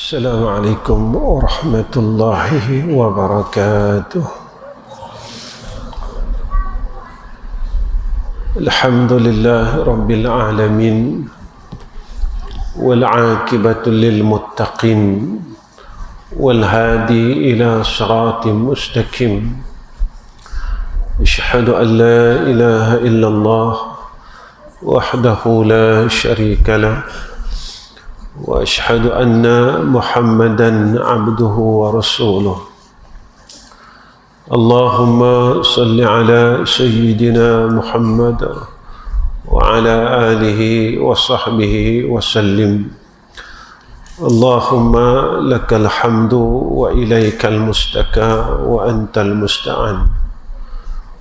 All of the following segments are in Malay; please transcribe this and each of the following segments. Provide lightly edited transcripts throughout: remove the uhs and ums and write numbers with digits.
السلام عليكم ورحمة الله وبركاته. الحمد لله رب العالمين والعاقبة للمتقين والهادي إلى صراط مستقيم. أشهد أن لا إله إلا الله وحده لا شريك له وأشهد أن محمدًا عبده ورسوله. اللهم صل على سيدنا محمد وعلى آله وصحبه وسلم. اللهم لك الحمد وإليك المستكى وأنت المستعان،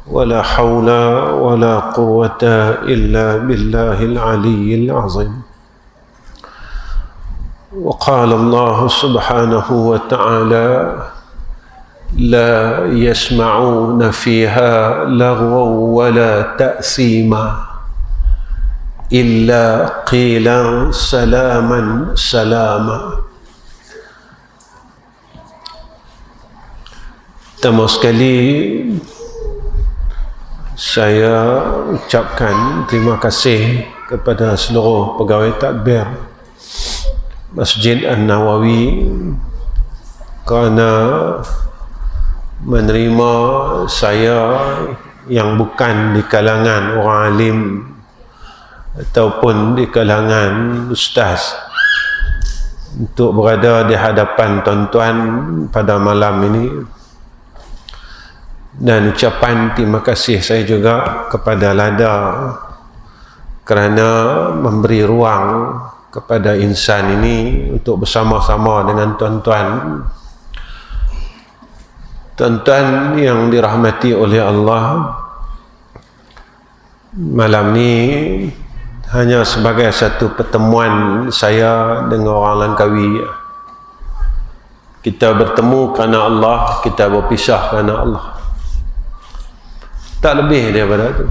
ولا حول ولا قوة إلا بالله العلي العظيم. وقال الله سبحانه وتعالى: لا يسمعون فيها لغوا ولا تأثيما إلا قيلا سلاما سلاما. Pertama sekali saya ucapkan terima kasih kepada seluruh pegawai tadbir Masjid An-Nawawi kerana menerima saya yang bukan di kalangan orang alim ataupun di kalangan ustaz untuk berada di hadapan tuan-tuan pada malam ini. Dan ucapan terima kasih saya juga kepada Lada kerana memberi ruang kepada insan ini untuk bersama-sama dengan tuan-tuan yang dirahmati oleh Allah. Malam ni hanya sebagai satu pertemuan saya dengan orang Langkawi. Kita bertemu kerana Allah, kita berpisah kerana Allah. Tak lebih daripada itu.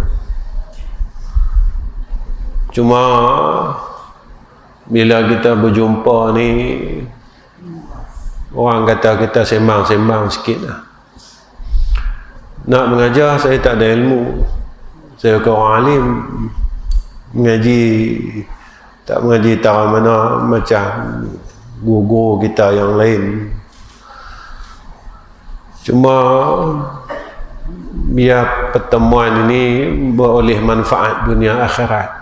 Cuma bila kita berjumpa ni, orang kata kita sembang-sembang sikit lah. Nak mengajar, saya tak ada ilmu. Saya bukan orang alim. Mengaji, tak mengaji tak mana macam guru-guru kita yang lain. Cuma biar pertemuan ini beroleh manfaat dunia akhirat.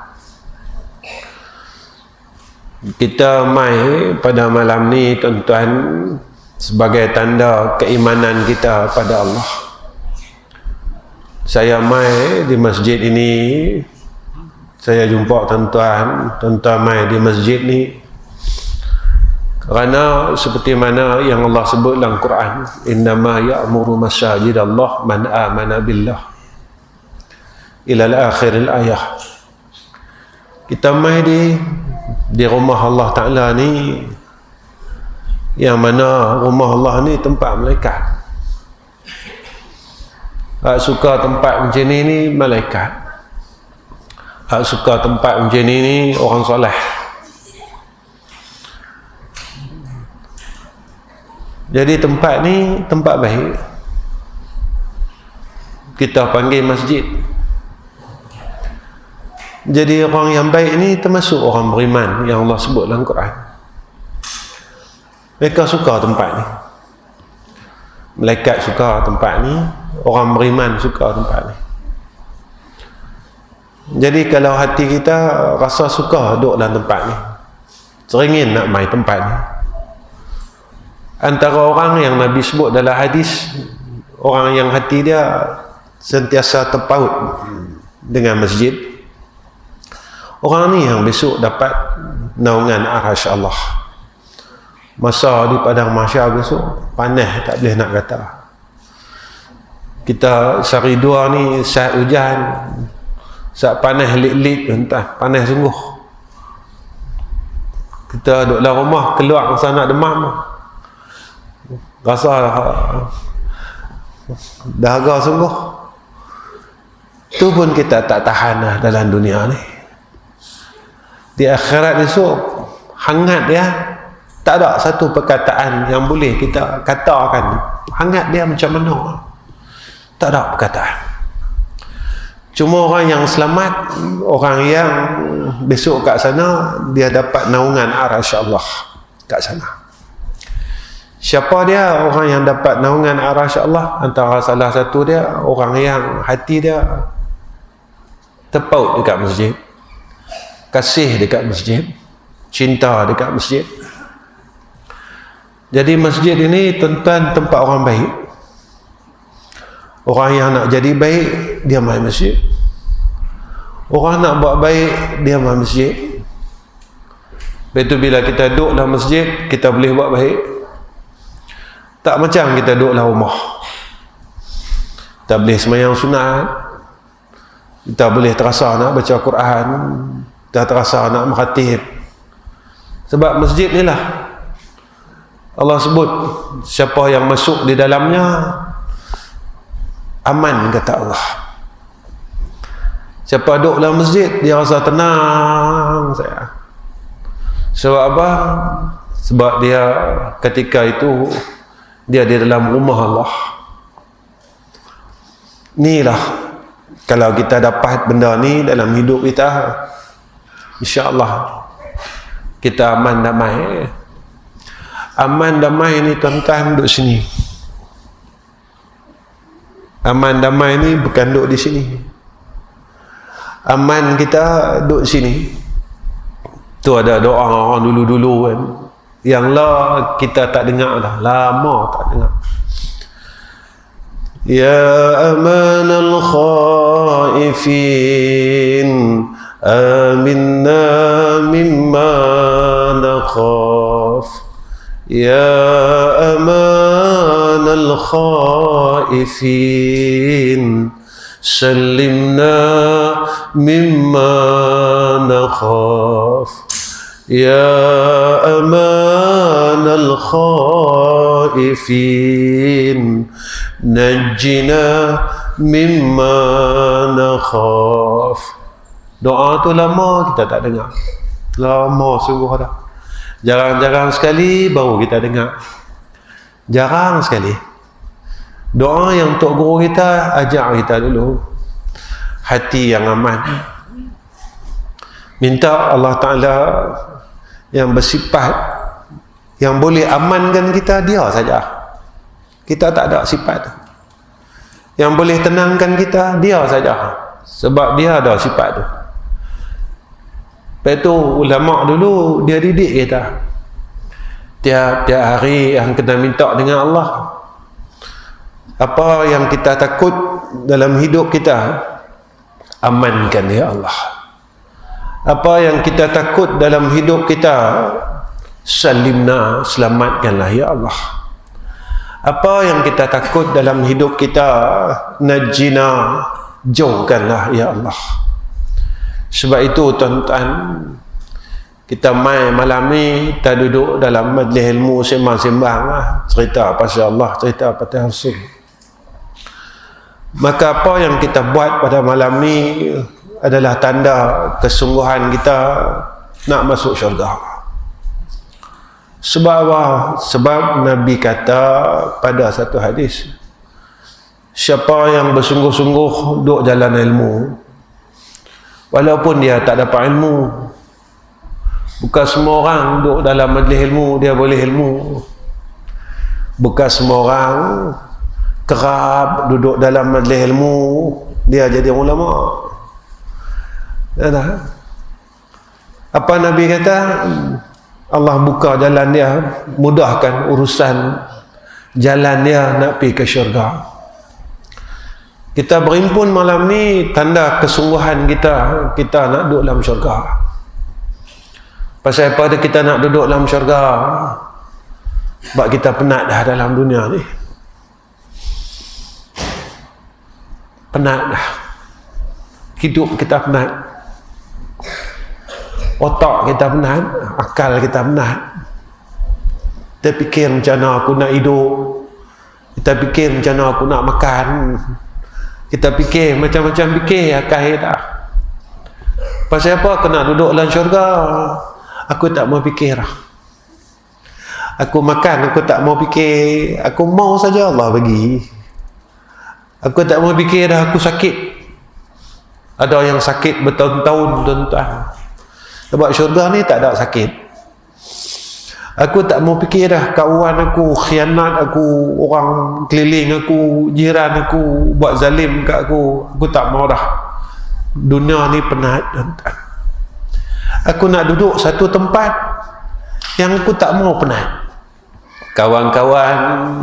Kita mai pada malam ni tuan-tuan sebagai tanda keimanan kita pada Allah. Saya mai di masjid ini, saya jumpa tuan-tuan mai di masjid ni kerana seperti mana yang Allah sebut dalam Quran, innama ya'muru masajidallah man amana billah ila al-akhir al-ayah. Kita mai di rumah Allah Ta'ala ni, yang mana rumah Allah ni tempat malaikat. Hak suka tempat macam ni malaikat. Hak suka tempat macam ni orang soleh. Jadi tempat ni tempat baik. Kita panggil masjid. Jadi orang yang baik ni termasuk orang beriman yang Allah sebut dalam Quran. Mereka suka tempat ni. Malaikat suka tempat ni, orang beriman suka tempat ni. Jadi kalau hati kita rasa suka duduk dalam tempat ni, teringin nak main tempat ni. Antara orang yang Nabi sebut dalam hadis, orang yang hati dia sentiasa terpaut dengan masjid, orang ni yang besok dapat naungan arasy Allah. Masa di padang mahsyar besok, panas tak boleh nak kata. Kita sehari dua ni saat hujan, saat panas lit-lit, entah panas sungguh. Kita duduk dalam rumah, keluar masa nak demam, rasa dahaga sungguh. Tu pun kita tak tahan lah dalam dunia ni. Di akhirat esok hangat dia, Tak ada satu perkataan yang boleh kita katakan hangat dia macam mana. Tak ada perkataan. Cuma orang yang selamat, orang yang besok kat sana dia dapat naungan arasy Allah kat sana. Siapa dia orang yang dapat naungan arasy Allah? Antara salah satu dia orang yang hati dia terpaut dekat masjid, kasih dekat masjid, cinta dekat masjid. Jadi masjid ini tuan-tuan tempat orang baik. Orang yang nak jadi baik, dia mai masjid. Orang nak buat baik, dia mai masjid. Betul, bila kita duduk dalam masjid, kita boleh buat baik. Tak macam kita duduk dalam rumah. Kita boleh sembahyang sunat, kita boleh terasa nak baca Quran, kita terasa nak meratib. Sebab masjid ni lah Allah sebut, siapa yang masuk di dalamnya aman, kata Allah. Siapa duduk dalam masjid, dia rasa tenang saya. Sebab apa? Sebab dia ketika itu dia di dalam rumah Allah. Inilah, kalau kita dapat benda ni dalam hidup kita, insya-Allah kita aman damai. Aman damai ni tuan-tuan duduk sini. Aman damai ni bukan duduk di sini. Aman kita duduk sini. Tu ada doa orang dulu-dulu kan, yang lah kita tak dengar dah, lama tak dengar. Ya aman al-khaifin aminna mimma nakhaf. Ya aman al-khaifin sallimna mimma nakhaf. Ya aman al-khaifin najjina mimma nakhaf. Doa tu lama kita tak dengar. Lama sungguh dah. Jarang-jarang sekali baru kita dengar. Jarang sekali. Doa yang Tok Guru kita ajar kita dulu, hati yang aman. Minta Allah Ta'ala yang bersifat, yang boleh amankan kita, dia saja. Kita tak ada sifat. Yang boleh tenangkan kita, dia saja. Sebab dia ada sifat tu. Lepas tu ulama dulu dia didik kita. Tiap-tiap hari yang kena minta dengan Allah. Apa yang kita takut dalam hidup kita, amankan ya Allah. Apa yang kita takut dalam hidup kita, salimna, selamatkanlah ya Allah. Apa yang kita takut dalam hidup kita, najjina, jauhkanlah ya Allah. Sebab itu tuan-tuan, kita mai malam ni, kita duduk dalam majlis ilmu sembang-sembang lah, cerita pasal Allah, cerita pasal Rasul. Maka apa yang kita buat pada malam ni adalah tanda kesungguhan kita nak masuk syurga. Sebab apa? Sebab Nabi kata pada satu hadis, siapa yang bersungguh-sungguh duduk jalan ilmu, walaupun dia tak dapat ilmu, bukan semua orang duduk dalam majlis ilmu dia boleh ilmu. Bukan semua orang kerap duduk dalam majlis ilmu dia jadi ulama. Apa Nabi kata? Allah buka jalan dia, mudahkan urusan jalan dia nak pergi ke syurga. Kita berhimpun malam ni tanda kesungguhan kita nak duduk dalam syurga. Pasal pada kita nak duduk dalam syurga, sebab kita penat dah dalam dunia ni. Penat dah. Hidup kita penat. Otak kita penat, akal kita penat. Kita fikir macam mana aku nak hidup. Kita fikir macam mana aku nak makan. Kita fikir macam-macam fikir akhir dah. Pasal apa aku nak duduk dalam syurga? Aku tak mau fikir. Aku makan, aku tak mau fikir, aku mau saja Allah bagi. Aku tak mau fikir dah aku sakit. Ada yang sakit bertahun-tahun, tuan-tuan. Sebab syurga ni tak ada sakit. Aku tak mau fikir dah kawan aku khianat aku, orang keliling aku, jiran aku buat zalim kat aku. Aku tak mau dah. Dunia ni penat, tuan-tuan. Aku nak duduk satu tempat yang aku tak mau penat. Kawan-kawan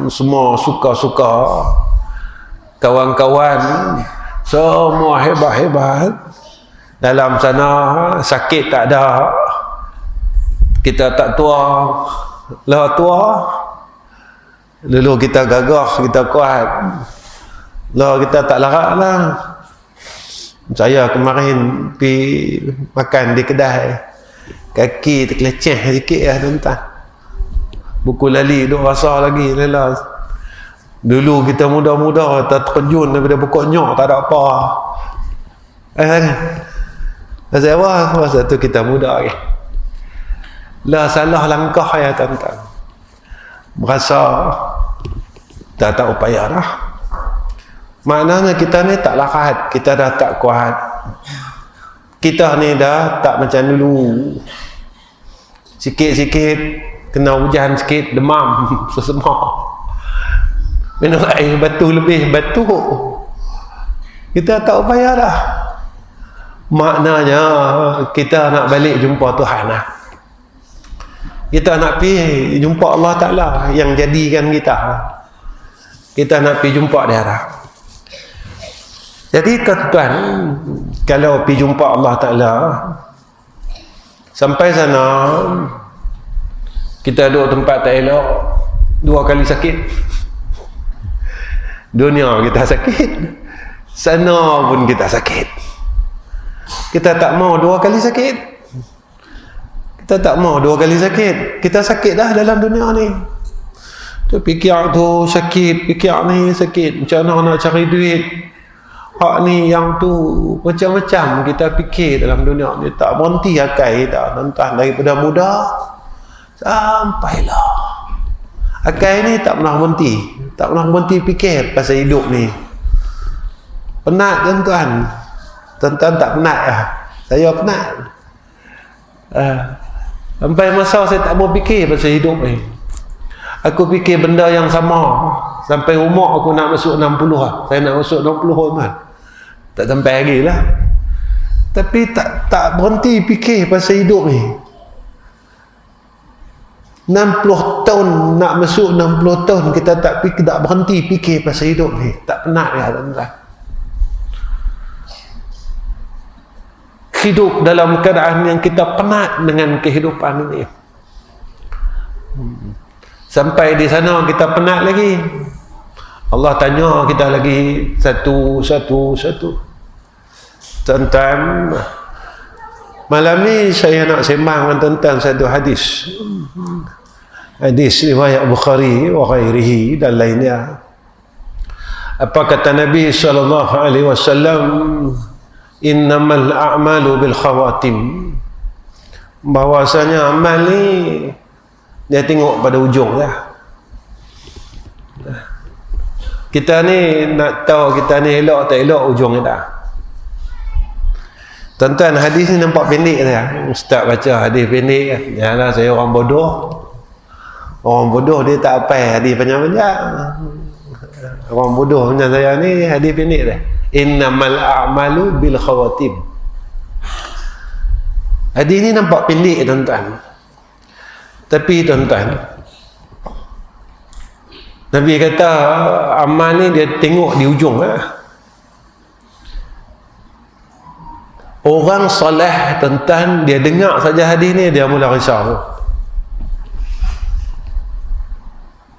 semua suka-suka. Kawan-kawan semua hebat-hebat. Dalam sana sakit tak ada. Kita tak tua. Lah tua. Dulu kita gagah, kita kuat. Lah kita tak larat lah. Saya kemarin pergi makan di kedai. Kaki terkeleceh sikit lah, tuan-tuan. Buku lali duk rasa lagi lelah. Dulu kita muda-muda tak terjun daripada pokok nyok, tak ada apa. Pasal apa? Pasal tu kita muda lagi. Lah salah langkah ya, tuan-tuan. Berasa tak upaya dah. Maknanya kita ni tak larat, kita dah tak kuat. Kita ni dah tak macam dulu. Sikit-sikit kena hujan sikit, demam, sesemak. Minum air batu lebih, batuk. Kita tak upaya dah. Maknanya kita nak balik jumpa Tuhan lah. Kita nak pergi jumpa Allah Ta'ala yang jadikan kita. Kita nak pergi jumpa dia dah. Jadi tuan-tuan, kalau pergi jumpa Allah Ta'ala, sampai sana kita duduk tempat tak elok, 2 kali sakit. Dunia kita sakit, sana pun kita sakit. Kita tak mau 2 kali sakit. Kita tak mau 2 kali sakit. Kita sakit dah dalam dunia ni. Tu fikir tu sakit, fikir ni sakit, macam mana nak cari duit. Hak ni yang tu macam-macam kita fikir dalam dunia ni, tak berhenti akai dah, tuan-tuan, daripada muda sampailah. Akai ni tak pernah berhenti, tak pernah berhenti fikir pasal hidup ni. Penat, tuan-tuan. Tuan-tuan tak penat lah. Saya penat. Sampai masa saya tak mau fikir pasal hidup ni. Aku fikir benda yang sama sampai umur aku nak masuk 60 lah. Saya nak masuk 60 kan. Tak sampai lagi lah. Tapi tak berhenti fikir pasal hidup ni. 60 tahun nak masuk 60 tahun kita tak berhenti fikir pasal hidup ni. Tak penat ya, tuan-tuan. Hidup dalam keadaan yang kita penat dengan kehidupan ini. Sampai di sana kita penat lagi. Allah tanya kita lagi satu. Tuan-tuan, malam ni saya nak sembang tentang satu hadis. Hadis riwayat Bukhari wa ghairihi dan lainnya. Apa kata Nabi SAW? Innamal a'malu bil khawatim. Bahwasanya amal ni dia tengok pada ujung lah. Kita ni nak tahu kita ni elok tak elok ujungnya dah. Tuan-tuan, hadis ni nampak pendek saja. Ustaz baca hadis pendek. Yalah, saya orang bodoh. Orang bodoh dia tak apa hadis panjang-panjang. Orang bodoh macam saya ni hadis pendek dah. Innamal a'malu bil khawatim. Hadis ni nampak pendek, tuan-tuan. Tapi tuan-tuan, Nabi kata amal ni dia tengok di ujung lah. Orang soleh, tuan-tuan, dia dengar saja hadis ni dia mula risau.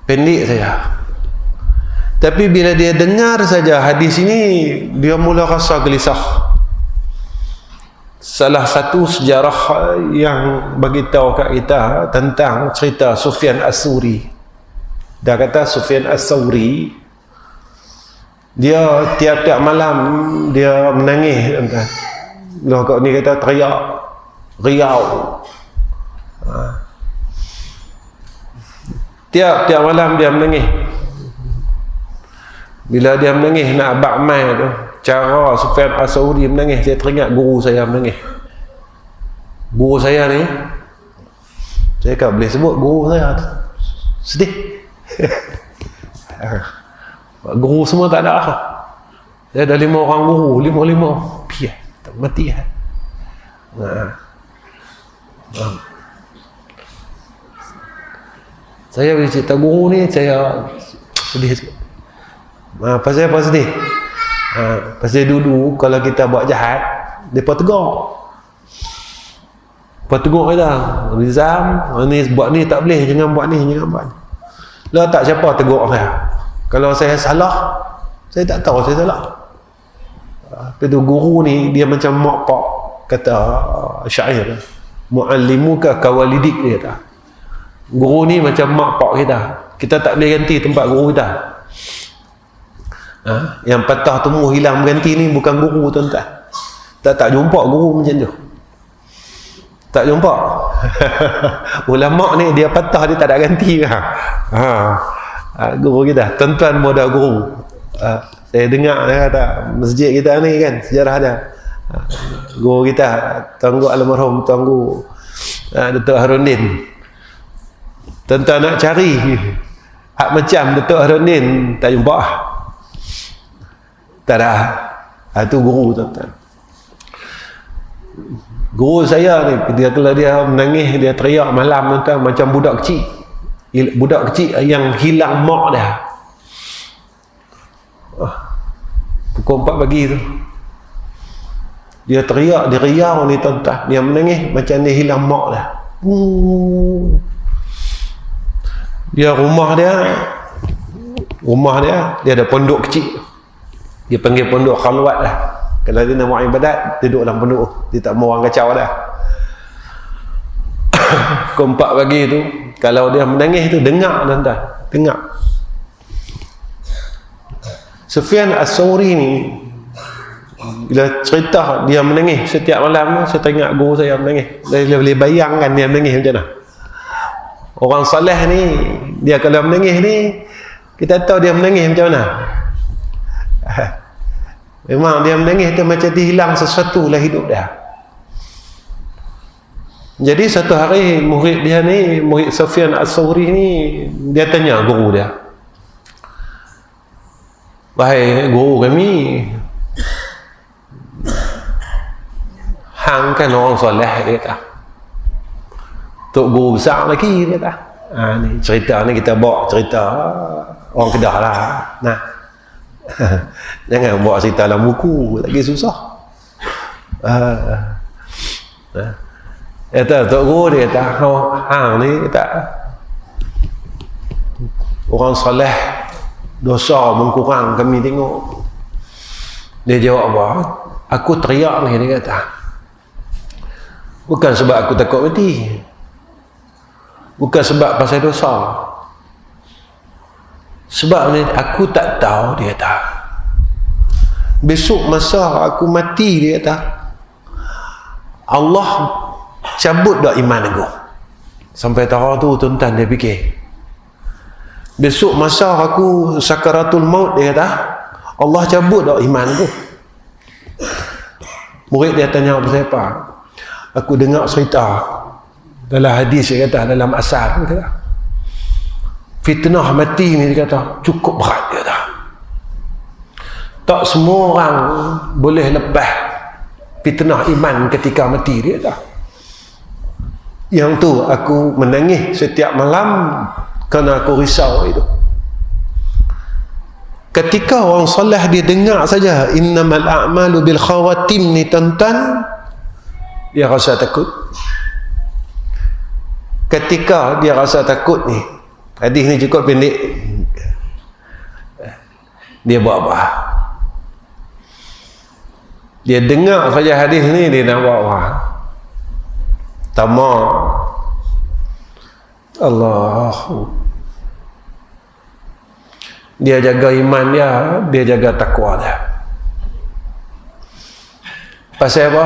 Pendek saja. Tapi bila dia dengar saja hadis ini, dia mula rasa gelisah. Salah satu sejarah yang beritahu kat kita tentang cerita Sufyan As-Sawri. Dia kata Sufyan As-Sawri, dia tiap-tiap malam dia menangis, tuan-tuan. Loh, kau ni kata teriak, riau. Tiap malam dia menangis. Bila dia menangis nak abad mai tu, cara Sufyan As-Sauri menangis, saya teringat guru saya menangis. Guru saya ni, saya kan boleh sebut guru saya tu sedih. Guru semua tak ada. Saya ada 5 orang guru, 5 piah tak mati. Saya bila cerita guru ni, saya sedih sikit. Pasal apa sedih? Pasal dulu kalau kita buat jahat, mereka tegur. Mereka tegur kita, Rizam, ni buat ni tak boleh, jangan buat ni, jangan buat ni. Lah tak siapa tegur saya. Kalau saya salah, saya tak tahu saya salah. Lepas tu guru ni, dia macam mak pak, kata syair. Mu'allimuka kawalidik, dia kata. Guru ni macam mak pak kita. Kita tak boleh ganti tempat guru kita. Yang patah tumbuh hilang berganti ni bukan guru, tuan-tuan. Tak jumpa guru macam tu. Tak jumpa. Ulama ni dia patah, dia tak ada ganti. Guru kita, tuan-tuan muda guru. Saya dengar dia kata masjid kita ni kan sejarah dia. Guru kita Tuanku almarhum Tuanku Datuk Harudin. Tuan-tuan nak cari hak macam Datuk Harudin tak jumpa. Tak ada. Itu guru, tuan-tuan. Guru saya ni, kalau dia menangis, dia teriak malam, tuan-tuan, macam budak kecil. Budak kecil yang hilang mak dia. Pukul 4 pagi tu, dia teriak, dia riau ni, tuan-tuan. Dia menangis macam dia hilang mak dia. Dia rumah dia ada pondok kecil. Dia panggil pondok khalwat lah. Kalau dia nak buat ibadat, duduk dalam pondok. Dia tak mau orang kacau dah. Pukul 4 pagi tu, kalau dia menangis tu, dengar, tuan-tuan. Dengar. Sufyan As-Sauri ni, bila cerita dia menangis setiap malam, saya teringat guru saya menangis. Saya boleh bayangkan dia menangis macam mana. Orang soleh ni, dia kalau menangis ni, kita tahu dia menangis macam mana. Memang dia menangis tu macam dia hilang sesuatu lah hidup dia. Jadi satu hari murid dia ni, murid Sufyan As-Sauri ni, dia tanya guru dia, "Wahai guru kami, hang kan orang soleh," dia kata. "Tok guru besar lagi," dia kata. Ni cerita ni kita bawa cerita orang Kedah lah. Nah. Jangan bawa cerita dalam buku, lagi susah. Kata Tok Guru, dia kata, hang ni kata orang soleh dosa mengkurang kami tengok. Dia jawab apa? Aku teriak ni, dia kata, bukan sebab aku takut mati, bukan sebab pasal dosa, sebab ni aku tak tahu, dia kata, besok masa aku mati, dia kata, Allah cabut dah iman aku. Sampai tahun tu, tuan-tuan, dia fikir, besok masa aku sakaratul maut, dia kata, Allah cabut dah iman aku. Murid dia tanya apa siapa? Aku dengar cerita dalam hadis, dia kata, dalam asar, dia kata, fitnah mati ni, dia kata, cukup berat, dia kata. Tak semua orang boleh lepas fitnah iman ketika mati, dia kata. Yang tu aku menangis setiap malam kerana aku risau itu. Ketika orang soleh dia dengar saja innamal a'malu bil khawatim ni, tuan-tuan, dia rasa takut. Ketika dia rasa takut ni, hadis ni cukup pendek, dia buat apa? Dia dengar saja hadis ni, dia nak buat apa? Tamak. Allah. Dia jaga iman dia jaga takwa dia. Pasal apa?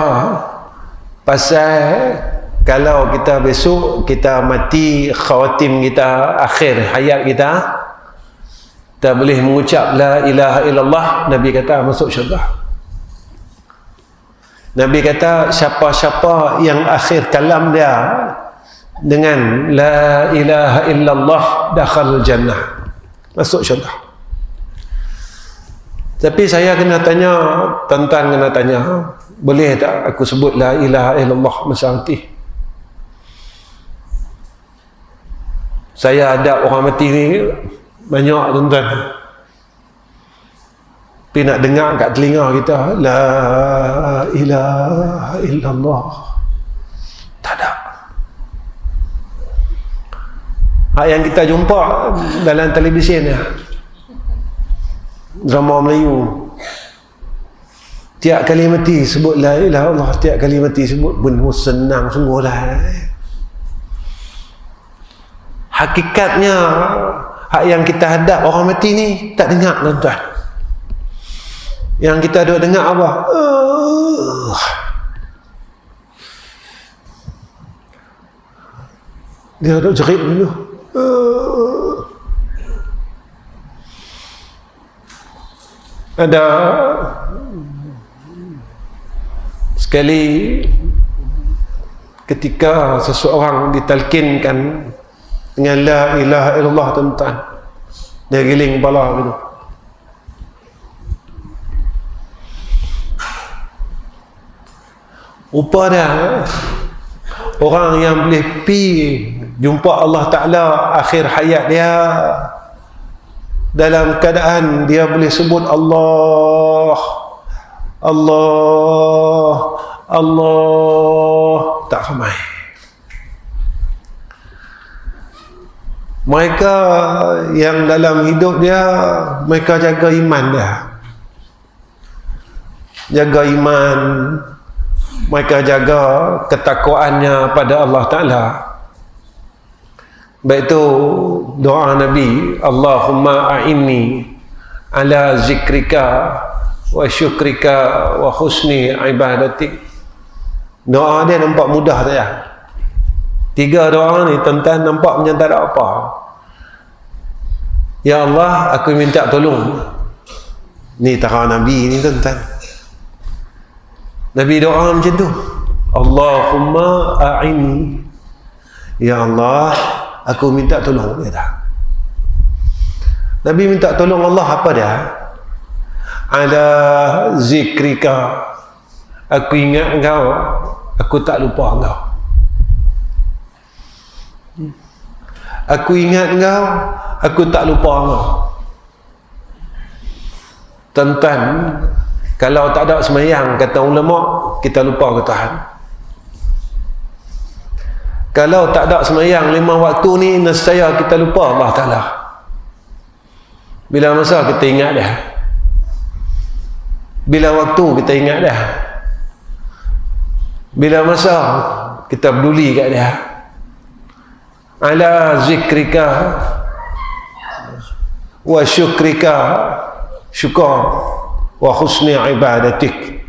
Pasal kalau kita besok kita mati, khawatim kita, akhir hayat kita boleh mengucap la ilaha illallah, Nabi kata masuk syurga. Nabi kata siapa-siapa yang akhir kalam dia dengan la ilaha illallah dakhal jannah, masuk syurga. Tapi saya kena tanya, tuan-tuan kena tanya, boleh tak aku sebut la ilaha illallah masa mati? Saya ada orang mati ni banyak, tuan-tuan. Tapi nak dengar kat telinga kita la ilaha illallah, tak ada. Hak yang kita jumpa dalam televisyen ni, drama Melayu, tiap kali mati sebut la ilaha illallah, tiap kali mati sebut pun senang sungguhlah. Hakikatnya hak yang kita hadap orang mati ni tak dengar, tuan-tuan. Yang kita duk dengar apa? Dia duk jerit dulu. Ada sekali ketika seseorang ditalkinkan dengan la ilaha illallah, tuan-tuan, dia giling kepala gitu. Rupa dia orang yang boleh pi jumpa Allah Ta'ala akhir hayat dia dalam keadaan dia boleh sebut Allah, Allah, Allah, tak ramai. Mereka yang dalam hidup dia, mereka jaga iman dia, jaga iman, mereka jaga ketakwaannya pada Allah Ta'ala. Baik itu doa Nabi, Allahumma a'inni ala zikrika wa syukrika wa husni ibadatik. Doa dia nampak mudah saja. 3 doa ni tuan-tuan nampak macam tak ada apa. Ya Allah, aku minta tolong. Ni tara Nabi ni, tuan-tuan. Nabi doa macam tu, Allahumma a'inni, ya Allah, aku minta tolong. Dia tak. Nabi minta tolong Allah apa dia? Ala zikrika, aku ingat engkau, aku tak lupa engkau. Aku ingat engkau, aku tak lupa engkau. Tuan-tuan, kalau tak ada semayang, kata ulama, kita lupa ke Tuhan. Kalau tak ada semayang 5 waktu ni, nescaya kita lupa Allah Ta'ala. Bila masa kita ingat dia, bila waktu kita ingat dia, bila masa kita peduli kat dia. Ala zikrika wa syukrika, syukur, wa husni ibadatik,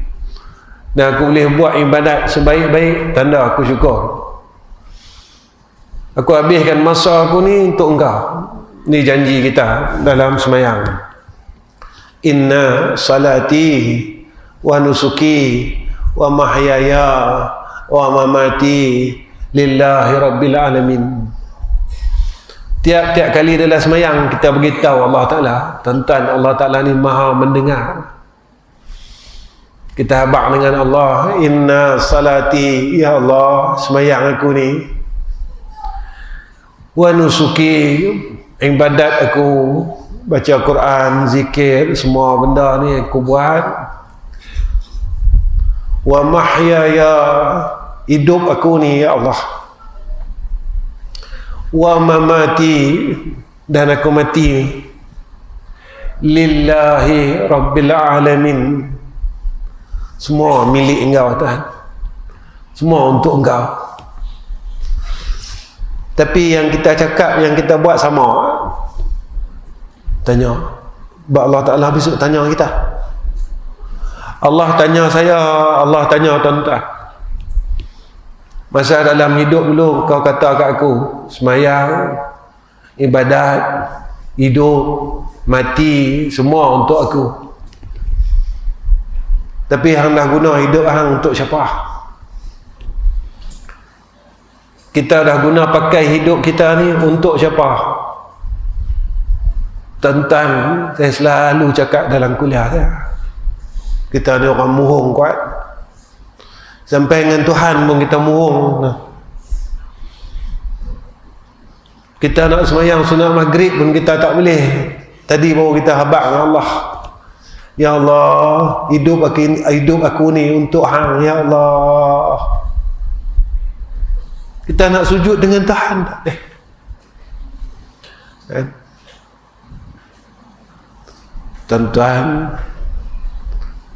dan aku boleh buat ibadat sebaik-baik tanda aku syukur. Aku habiskan masa aku ni untuk engkau. Ni janji kita dalam semayang. Inna salati wa nusuki wa mahyaya wa mamati lillahi rabbil alamin. Tiap-tiap kali dalam semayang kita beritahu Allah Ta'ala, tuan-tuan, Allah Ta'ala ni maha mendengar. Kita habaq dengan Allah, inna salati, ya Allah, semayang aku ni, wa nusuki, ibadat aku, baca Quran, zikir, semua benda ni aku buat, wa mahyaya, hidup aku ni, ya Allah, wa mamati, dan aku mati, lillahi rabbil alamin, semua milik engkau Tuhan, semua untuk engkau. Tapi yang kita cakap, yang kita buat sama. Tanya, Allah Ta'ala besok tanya kita. Allah tanya saya, Allah tanya tuan-tuan. Masa dalam hidup dulu kau kata kat aku, semayang, ibadat, hidup, mati, semua untuk aku. Tapi hang dah guna hidup hang untuk siapa? Kita dah guna pakai hidup kita ni untuk siapa? Tuan-tuan, saya selalu cakap dalam kuliah saya, kita ni orang murung kuat. Sampai dengan Tuhan pun kita murung. Kita nak semayang sunat maghrib pun kita tak boleh. Tadi baru kita habaq dengan Allah. Ya Allah, hidup aku ni untuk hang, ya Allah. Kita nak sujud dengan Tuhan tak boleh. Tuan-tuan,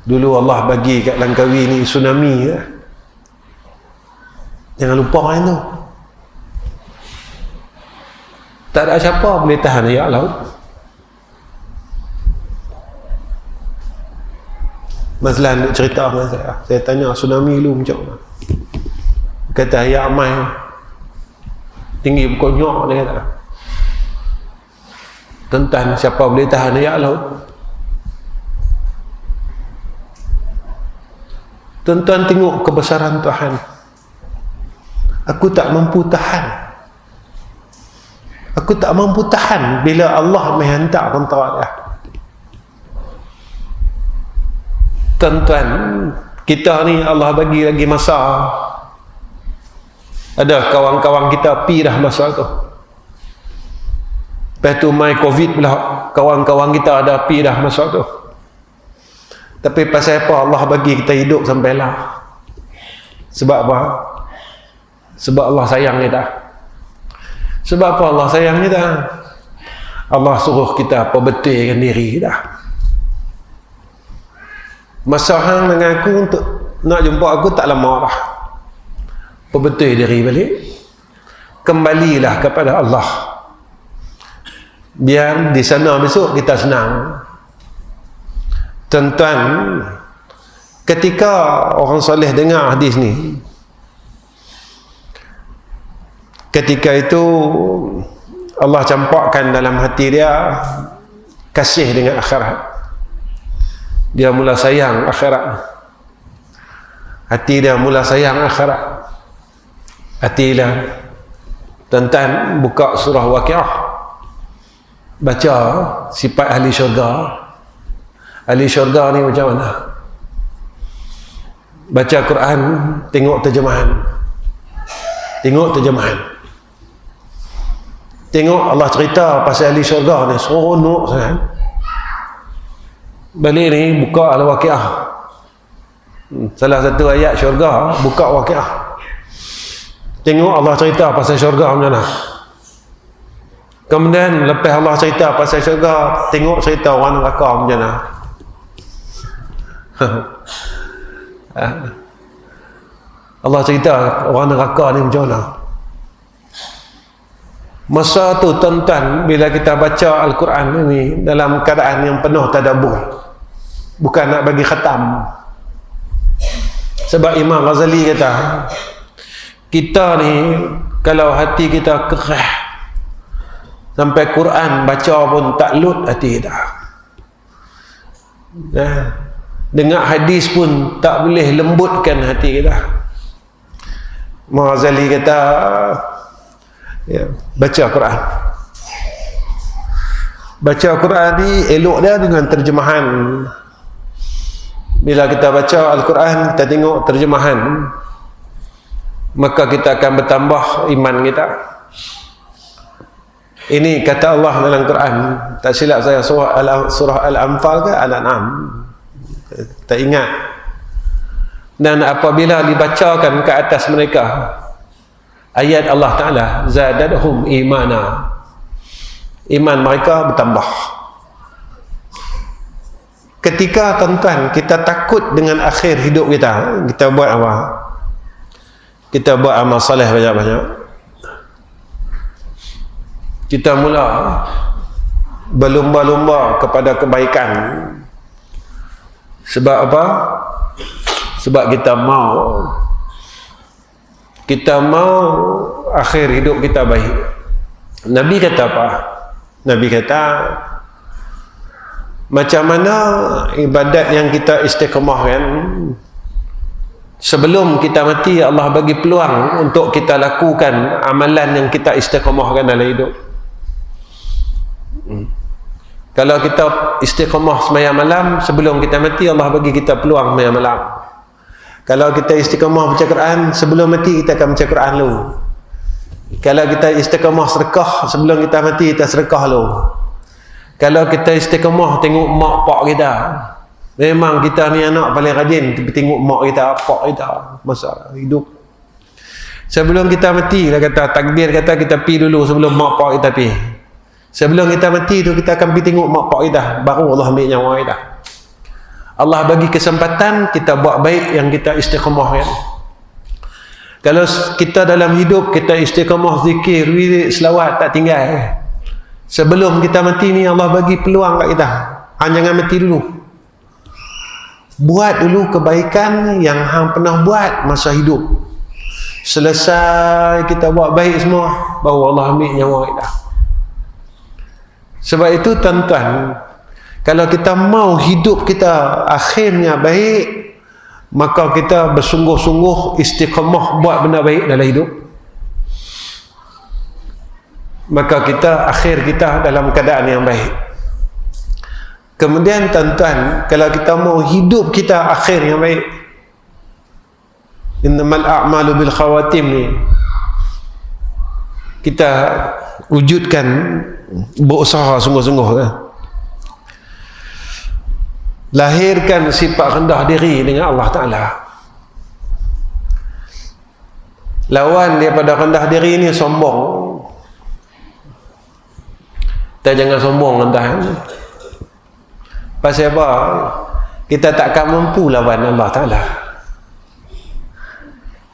dulu Allah bagi kat Langkawi ni tsunami. Jangan lupa yang tu. Tak ada siapa boleh tahan air laut. Mazlan nak cerita dengan saya. Saya tanya tsunami dulu macam mana. Kata air amai tinggi berkonyok, dia kata. Tuan-tuan, siapa boleh tahan air laut? Tuan-tuan tengok kebesaran Tuhan. Aku tak mampu tahan. Aku tak mampu tahan bila Allah menghantar tentera dia. Tuan-tuan, kita ni Allah bagi lagi masa. Ada kawan-kawan kita pi dah masa tu. Lepas tu mai Covid pula, kawan-kawan kita ada pi dah masa tu. Tapi pasal apa Allah bagi kita hidup sampai lah? Sebab apa? Sebab Allah sayang kita. Sebab apa Allah sayang kita? Allah suruh kita perbetulkan diri kita. Masa hang dengan aku untuk nak jumpa aku tak lama dah. Perbetul diri balik. Kembalilah kepada Allah. Biar di sana besok kita senang. Tuan-tuan, ketika orang soleh dengar hadis ni, ketika itu Allah campakkan dalam hati dia kasih dengan akhirat. Dia mula sayang akhirat. Hati dia mula sayang akhirat. Hati dia. Tuan-tuan, buka surah Waqiah, baca sifat ahli syurga. Ahli syurga ni macam mana? Baca Quran, tengok terjemahan. Tengok terjemahan. Tengok Allah cerita pasal ahli syurga ni, seronok sangat. Balik ni buka Al-Waqiah. Salah satu ayat syurga, buka Waqiah. Tengok Allah cerita pasal syurga macam mana. Kemudian lepas Allah cerita pasal syurga, tengok cerita orang neraka macam mana. Allah cerita orang neraka ni macam mana. Masa tu tuan-tuan, bila kita baca Al-Quran ini dalam keadaan yang penuh tadabbur, bukan nak bagi khatam. Sebab Imam Ghazali kata, kita ni kalau hati kita kerah sampai Quran baca pun tak lut hati kita. Dengar hadis pun tak boleh lembutkan hati kita. Imam Ghazali kata, ya, baca Quran. Baca Quran ni elok dia dengan terjemahan. Bila kita baca Al-Quran, kita tengok terjemahan, maka kita akan bertambah iman kita. Ini kata Allah dalam Quran. Tak silap saya surah Al-Anfal ke Al-An'am, tak ingat. Dan apabila dibacakan ke atas mereka ayat Allah Ta'ala, zadadhum imana, iman mereka bertambah. Ketika tuan-tuan kita takut dengan akhir hidup kita, kita buat apa? Kita buat amal soleh banyak-banyak. Kita mula berlumba-lumba kepada kebaikan. Sebab apa? Sebab kita kita mau akhir hidup kita baik. Nabi kata apa? Nabi kata, macam mana ibadat yang kita istiqamahkan, sebelum kita mati Allah bagi peluang untuk kita lakukan amalan yang kita istiqamahkan dalam hidup. Kalau kita istiqamah sembahyang malam, sebelum kita mati Allah bagi kita peluang sembahyang malam. Kalau kita istiqamah baca Quran, sebelum mati kita akan baca Quran dulu. Kalau kita istiqamah sedekah, sebelum kita mati kita sedekah dulu. Kalau kita istiqamah tengok mak pak kita, memang kita ni anak paling rajin tengok mak kita, pak kita masa hidup. Sebelum kita mati, lah kata takdir kata kita pi dulu sebelum mak pak kita pi. Sebelum kita mati tu kita akan pi tengok mak pak kita, baru Allah ambil nyawa kita. Allah bagi kesempatan kita buat baik yang kita istiqamahkan. Kalau kita dalam hidup kita istiqamah zikir, wirid, selawat tak tinggal. Sebelum kita mati ni Allah bagi peluang kat kita. Jangan mati dulu. Buat dulu kebaikan yang hang pernah buat masa hidup. Selesai kita buat baik semua, baru Allah ambil nyawa kita. Sebab itu tuan-tuan, kalau kita mau hidup kita akhirnya baik, maka kita bersungguh-sungguh istiqamah buat benda baik dalam hidup. Maka kita akhir kita dalam keadaan yang baik. Kemudian tuan-tuan, kalau kita mau hidup kita akhir yang baik, innamal a'malu bil khawatim ni, kita wujudkan, berusaha sungguh-sungguh kan? Lahirkan sifat rendah diri dengan Allah Ta'ala. Lawan daripada rendah diri ni sombong. Kita jangan sombong tuan-tuan. Pasal apa? Kita takkan mampu lawan Allah Ta'ala.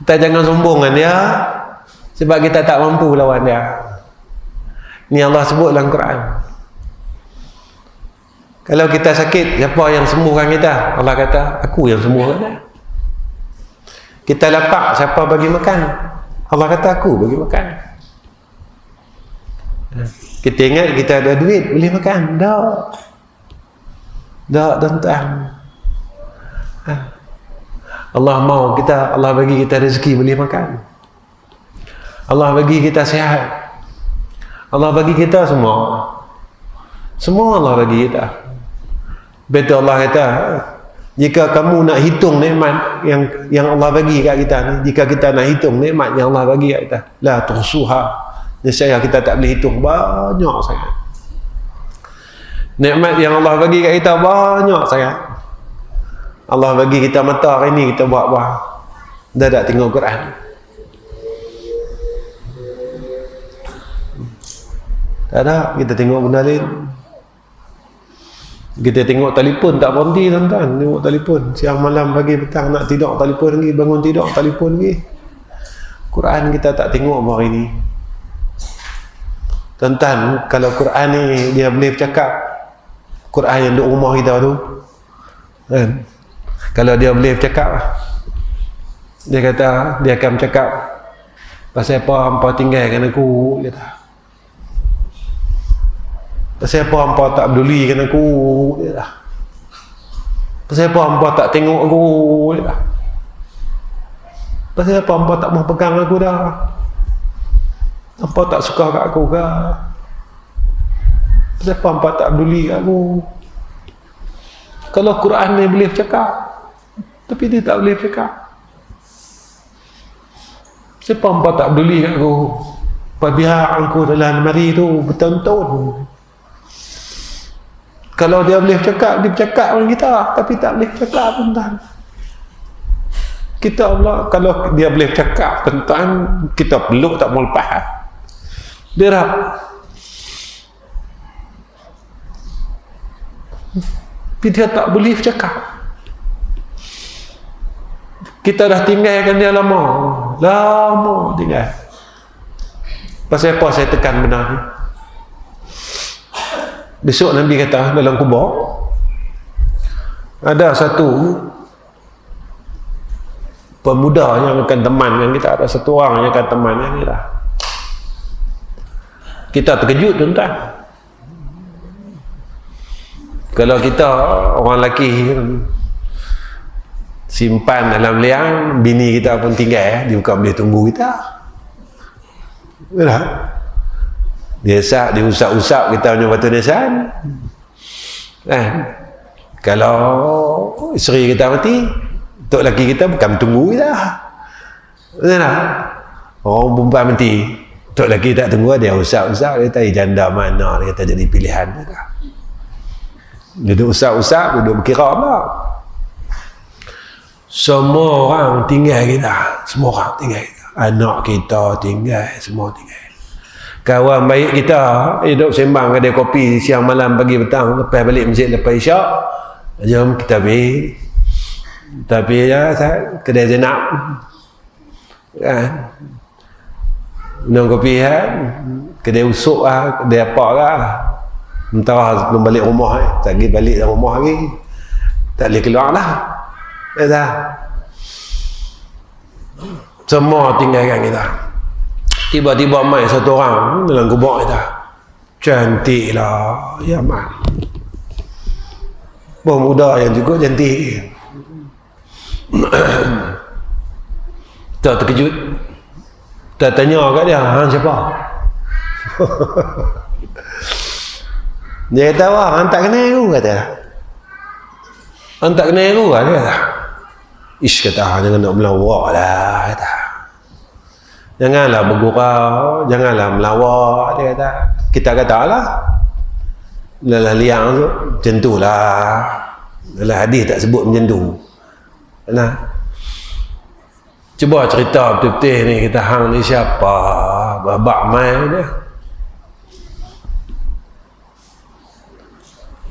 Kita jangan sombong dengan dia, sebab kita tak mampu lawan dia. Ni Allah sebut dalam Quran. Kalau kita sakit, siapa yang sembuhkan kita? Allah kata, aku yang sembuhkan dia. Kita lapar, siapa bagi makan? Allah kata, aku bagi makan. Kita ingat kita ada duit, boleh makan? Tak, tuan-tuan. Allah mau kita, Allah bagi kita rezeki boleh makan. Allah bagi kita sihat. Allah bagi kita semua. Semua Allah bagi kita. Betul Allah kata, jika kamu nak hitung nikmat yang Allah bagi kat kita ni, jika kita nak hitung nikmat yang Allah bagi kat kita, la tuhsuha, nescaya kita tak boleh hitung, banyak sangat. Nikmat yang Allah bagi kat kita banyak sangat. Allah bagi kita mata hari ni, kita buat apa? Dah tak tengok Quran. Tak ada, kita tengok benda lain. Kita tengok telefon tak berhenti tuan-tuan. Tengok telefon siang malam pagi petang, nak tidur telefon lagi, bangun tidur telefon lagi. Quran kita tak tengok hari ni. Tuan-tuan, kalau Quran ni dia boleh bercakap, Quran yang duduk rumah kita tu kan, kalau dia boleh bercakap, dia kata dia akan bercakap, pasal apa hampa tinggalkan aku, dia kata. Pasal apa hampa tak pedulikan aku, dia dah. Pasal apa hampa tak tengok aku, dia dah. Pasal apa hampa tak mau pegang aku dah. Hampa tak suka kat aku ke? Pasal apa hampa tak peduli kat aku? Kalau Quran ni boleh bercakap, tapi dia tak boleh bercakap. Pasal apa hampa tak peduli kat aku? Pabiak aku dalam lemari tu bertahun-tahun. Kalau dia boleh bercakap, dia bercakap dengan kita, tapi tak boleh bercakap tuan-tuan. Kita Allah, kalau dia boleh bercakap tuan-tuan, kita peluk tak mau lepas. Dia dah. Tapi dia tak boleh bercakap. Kita dah tinggalkan dia lama tinggal. Pasal apa saya tekan benar ni? Besok Nabi kata dalam kubur ada satu pemuda yang akan teman dengan kita, ada satu orang yang akan teman dengan kita. Kita terkejut tuan-tuan. Kalau kita orang lelaki simpan dalam liang, bini kita pun tinggal, dia bukan boleh tunggu kita. Betul? Dia usap-usap kita punya batu nisan. Kalau isteri kita mati, tok lelaki kita bukan tunggu kita. Betul tak? Orang perempuan mati, tok lelaki tak tunggu, dia usap-usap, dia tahu janda mana, dia kata jadi pilihan dia. Duduk usap-usap, duduk berkira pula. Semua orang tinggal kita, semua orang tinggal kita, anak kita tinggal, semua tinggal. Kawan baik kita hidup sembang kedai kopi siang malam pagi petang, lepas balik masjid lepas isyak, jom kita pergi kedai Zainab kan, minum kopi kan, kedai usuk lah, kedai apa lah, entah belum balik rumah lagi, balik dalam rumah lagi tak boleh keluar lah. Semua tinggalkan kita. Tiba-tiba mai satu orang dalam kubur kita, cantik lah ya mak, pemuda yang juga cantik. Kita terkejut, kita tanya kat dia, hang siapa? Dia kata, wah hang tak kenal aku, kata. Hang tak kenal aku, kata. Ish, kata, jangan nak melawak lah, kata. Janganlah bergurau, janganlah melawak, dia kata. Kita kata lah, dalam liang tu macam tu lah, dalam hadis tak sebut macam tu. Nah, cuba cerita betul-betul ni, kita hang ni siapa, babak main dia.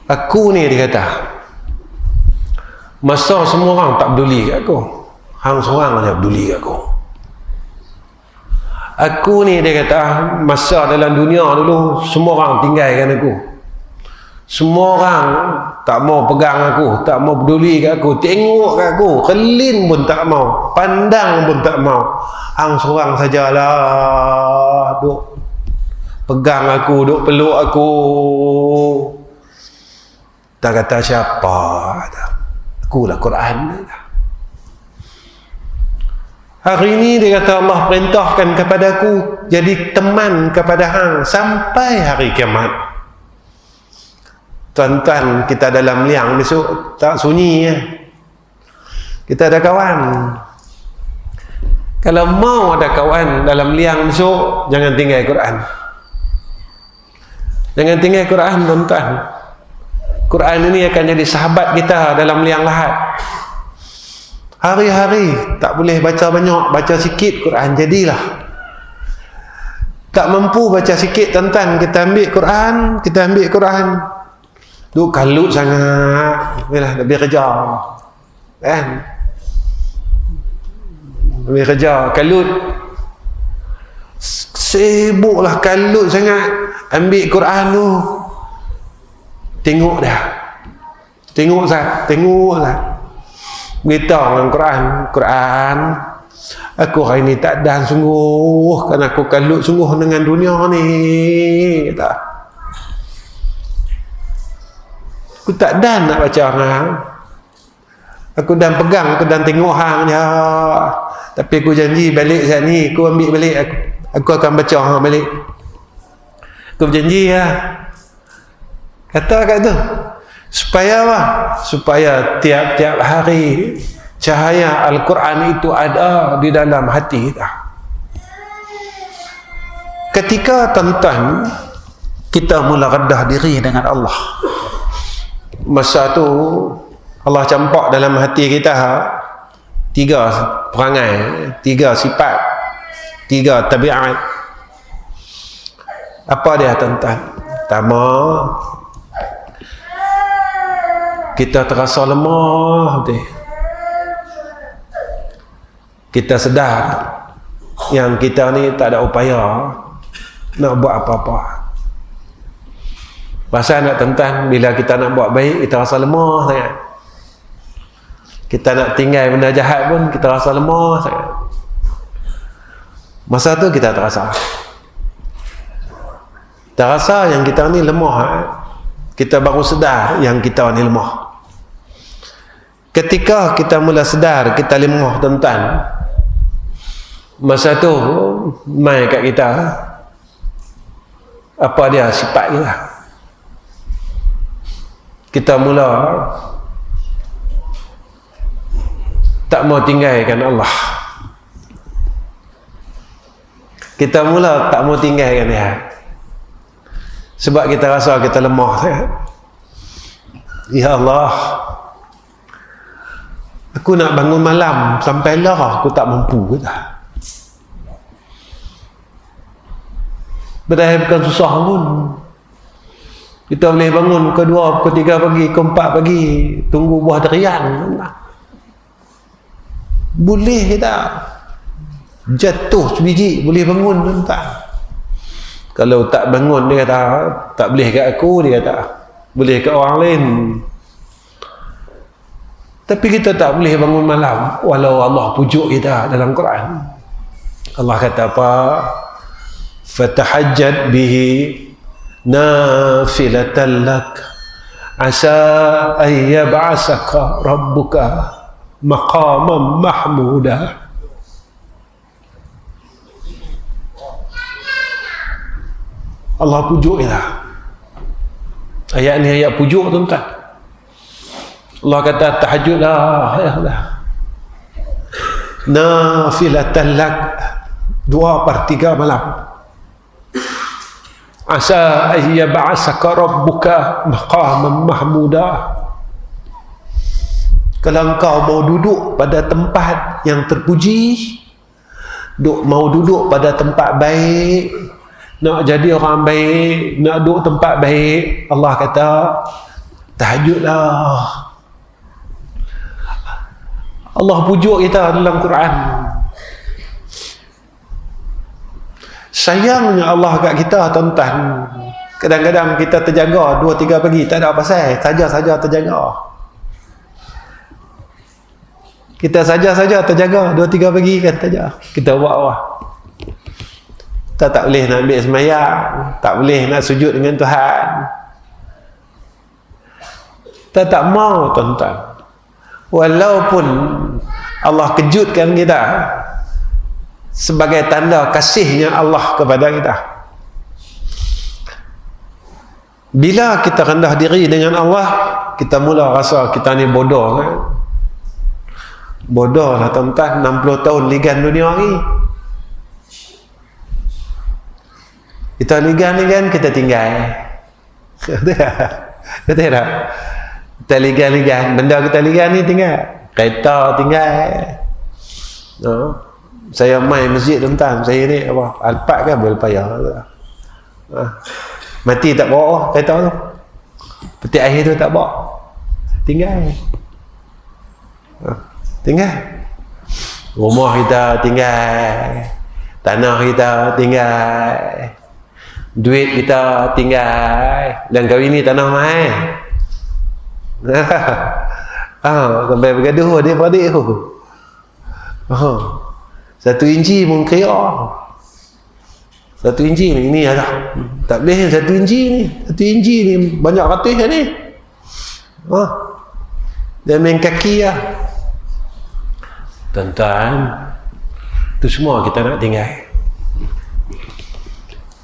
Aku ni, dia kata, masa semua orang tak peduli kat aku, hang seorang saja peduli kat aku. Aku ni, dia kata, masa dalam dunia dulu semua orang tinggalkan aku, semua orang tak mau pegang aku, tak mau peduli kat aku, tengok kat aku, kelin pun tak mau, pandang pun tak mau. Hang seorang sajalah duk pegang aku, duk peluk aku. Tak kata siapa, akulah Quran. Hari ini dia kata Allah perintahkan kepadaku jadi teman kepada hang sampai hari kiamat. Tuan-tuan, kita dalam liang besok tak sunyi ya. Kita ada kawan. Kalau mau ada kawan dalam liang besok, jangan tinggal Quran. Jangan tinggal Quran, tuan-tuan. Quran ini akan jadi sahabat kita dalam liang lahat. Hari-hari tak boleh baca banyak, baca sikit Quran jadilah. Tak mampu baca sikit, tuan-tuan, kita ambil Quran, duk kalut sangat, yalah, lebih kerja kan, lebih kerja, kalut, sibuklah, kalut sangat, ambil Quran tu, tengok dah, tengok beritahu dengan Quran, aku hari ni tak dan sungguh, kerana aku kalut sungguh dengan dunia ni, kata. Aku tak dan nak baca hang, aku dan pegang, aku dan tengok hang dia, tapi aku janji balik saat ni, aku ambil balik, aku akan baca hang balik, aku berjanji lah. Kata kat tu, supaya apa? Supaya tiap-tiap hari cahaya Al-Quran itu ada di dalam hati kita. Ketika tuan-tuan kita mula rendah diri dengan Allah, masa tu Allah campak dalam hati kita 3 perangai, 3 sifat, 3 tabiat. Apa dia, tuan-tuan? Pertama, kita terasa lemah betul. Kita sedar yang kita ni tak ada upaya nak buat apa-apa. Pasal nak, tuan-tuan, bila kita nak buat baik, kita rasa lemah sangat. Kita nak tinggal benda jahat pun kita rasa lemah sangat. Masa tu kita tak rasa. Tak rasa yang kita ni lemah. Kita baru sedar yang kita ni lemah. Ketika kita mula sedar kita lemah, tuan-tuan, masa tu mai kat kita apa dia sifat kita. Kita mula tak mau tinggalkan Allah. Kita mula tak mau tinggalkan dia. Sebab kita rasa kita lemah sangat. Ya Allah, aku nak bangun malam sampai lah aku tak mampu kata. Padahal bukan susah pun. Kita boleh bangun pukul 2, pukul 3 pagi, pukul 4 pagi, tunggu buah durian. Boleh kita. Jatuh sebiji boleh bangun, tuan-tuan. Kalau tak bangun, dia kata tak boleh kat aku, dia kata boleh kat orang lain. Tapi kita tak boleh bangun malam walau Allah pujuk kita dalam Quran. Allah kata apa? Fatahajjad bihi nafilatan lak asa an yab'asaka rabbuka maqaman mahmuda. Allah pujuk kita. Ayat ni ayat pujuk, tuan-tuan. Allah kata tahajudlah, ya Allah, nafilatan lak, 2/3 malam, asa ayya ba'asaka rabbuka maqaman mahmuda. Kalau engkau mau duduk pada tempat yang terpuji, mau duduk pada tempat baik, nak jadi orang baik, nak duduk tempat baik, Allah kata tahajudlah. Allah pujuk kita dalam Quran. Sayangnya Allah kat kita, tuan-tuan, kadang-kadang kita terjaga 2-3 pagi tak ada pasal, saja-saja terjaga. Kita saja-saja terjaga 2-3 pagi kan saja. Kita buat apa? Kita tak boleh nak ambil sembahyang, tak boleh nak sujud dengan Tuhan. Kita tak mau, tuan-tuan. Walaupun Allah kejutkan kita sebagai tanda kasihnya Allah kepada kita. Bila kita rendah diri dengan Allah, kita mula rasa kita ni bodoh kan? Bodoh lah, tuan-tuan. 60 tahun ligan dunia ni, kita ligan-ligan, kita tinggal. Betul tak? Kita ligan-ligan, benda kita ligan ni tinggal. Kereta tinggal. Saya main masjid, tuan-tuan, saya ni apa, Alphard kan boleh payah. Mati tak bawa kereta tu, peti air tu tak bawa, tinggal. Tinggal. Rumah kita tinggal, tanah kita tinggal, duit kita tinggal. Dan kau ini tanah mahal. Sampai bergaduh adik-beradik tu. 1 inci pun kira. 1 inci ni ada. Tak boleh 1 inci ni. 1 inci ni banyak ratus ni. Dia main kaki lah. Tuan-tuan, itu semua kita nak tinggal.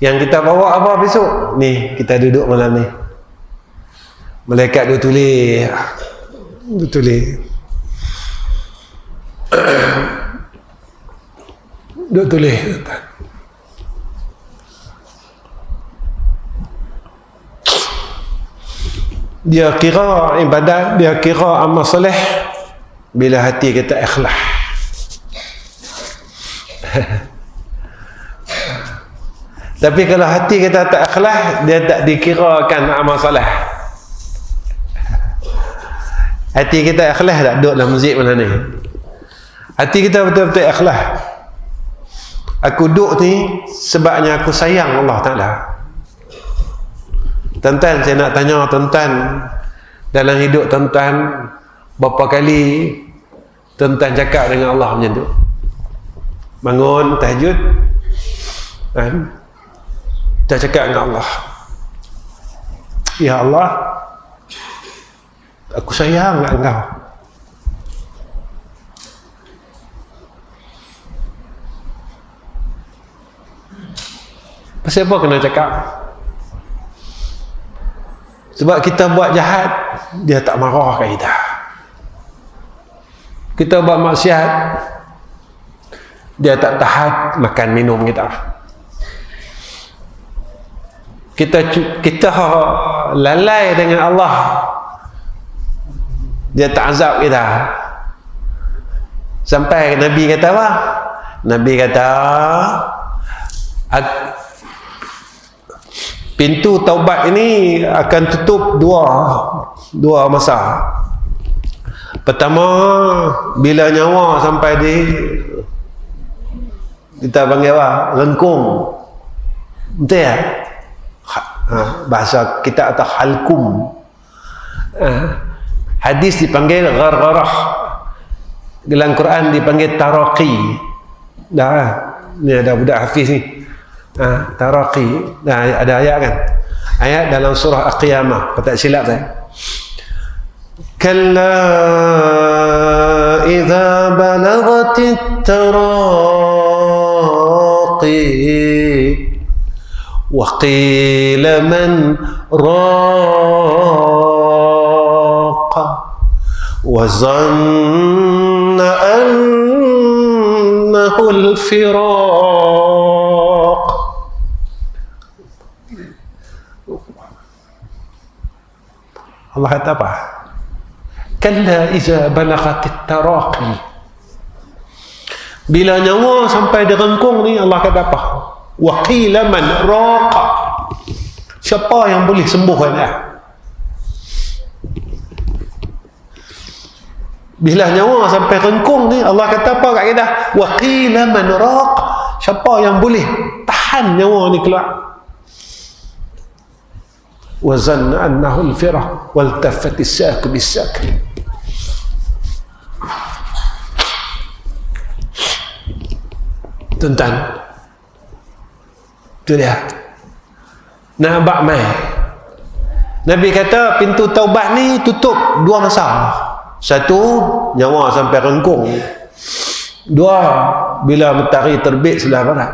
Yang kita bawa apa besok? Ni, kita duduk malam ni. Malaikat duk tulis. Duk tulis. Duk tulis, tuan-tuan. Dia kira ibadat, dia kira amal soleh bila hati kita ikhlas. Tapi kalau hati kita tak ikhlas, dia tak dikirakan amal soleh. Hati kita ikhlas tak duduk dalam masjid mana ni? Hati kita betul-betul ikhlas. Aku duduk ni sebabnya aku sayang Allah Ta'ala. Tuan-tuan, saya nak tanya tuan-tuan, dalam hidup tuan-tuan, berapa kali Tuan-tuan cakap dengan Allah macam tu. Bangun tahajud kan, kita cakap dengan Allah, ya Allah, aku sayang kat engkau. Pasal apa kena cakap? Sebab kita buat jahat, dia tak marah kat kita. Kita buat maksiat, dia tak tahan makan minum kita. Kita lalai dengan Allah, dia tak azab kita. Sampai Nabi kata apa? Nabi kata, pintu taubat ini akan tutup dua masa. Pertama, bila nyawa sampai di, kita panggil apa? Rengkung. Betul ya? Bahasa kita atau halkum. Hadis dipanggil ghargharah. Dalam Quran dipanggil taraqi. Dah, ni ada budak hafiz ni. Taraqi. Dah ada ayat kan? Ayat dalam surah Al-Qiyamah. Tak silap saya. Kalla idza balagatit taraqi wa qila man raqa wa zanna annahu al-firaq. Allah kata apa? Kalla iza balaghatit taraqi. Bila nyawa sampai di rengkung ni, Allah kata apa? Wa qila man raqa. Siapa yang boleh sembuh dah? Bila nyawa sampai rengkung ni, Allah kata apa kat kita? Wa qila man raqa. Siapa yang boleh tahan nyawa ni keluar? Wa zanna annahu al-firaq wal tafatis saq bis-saq. Tuan-tuan, itu dia. Nak abak mai. Nabi kata pintu taubat ni tutup dua masa. Satu, nyawa sampai rengkung. Dua, bila matahari terbit sebelah barat.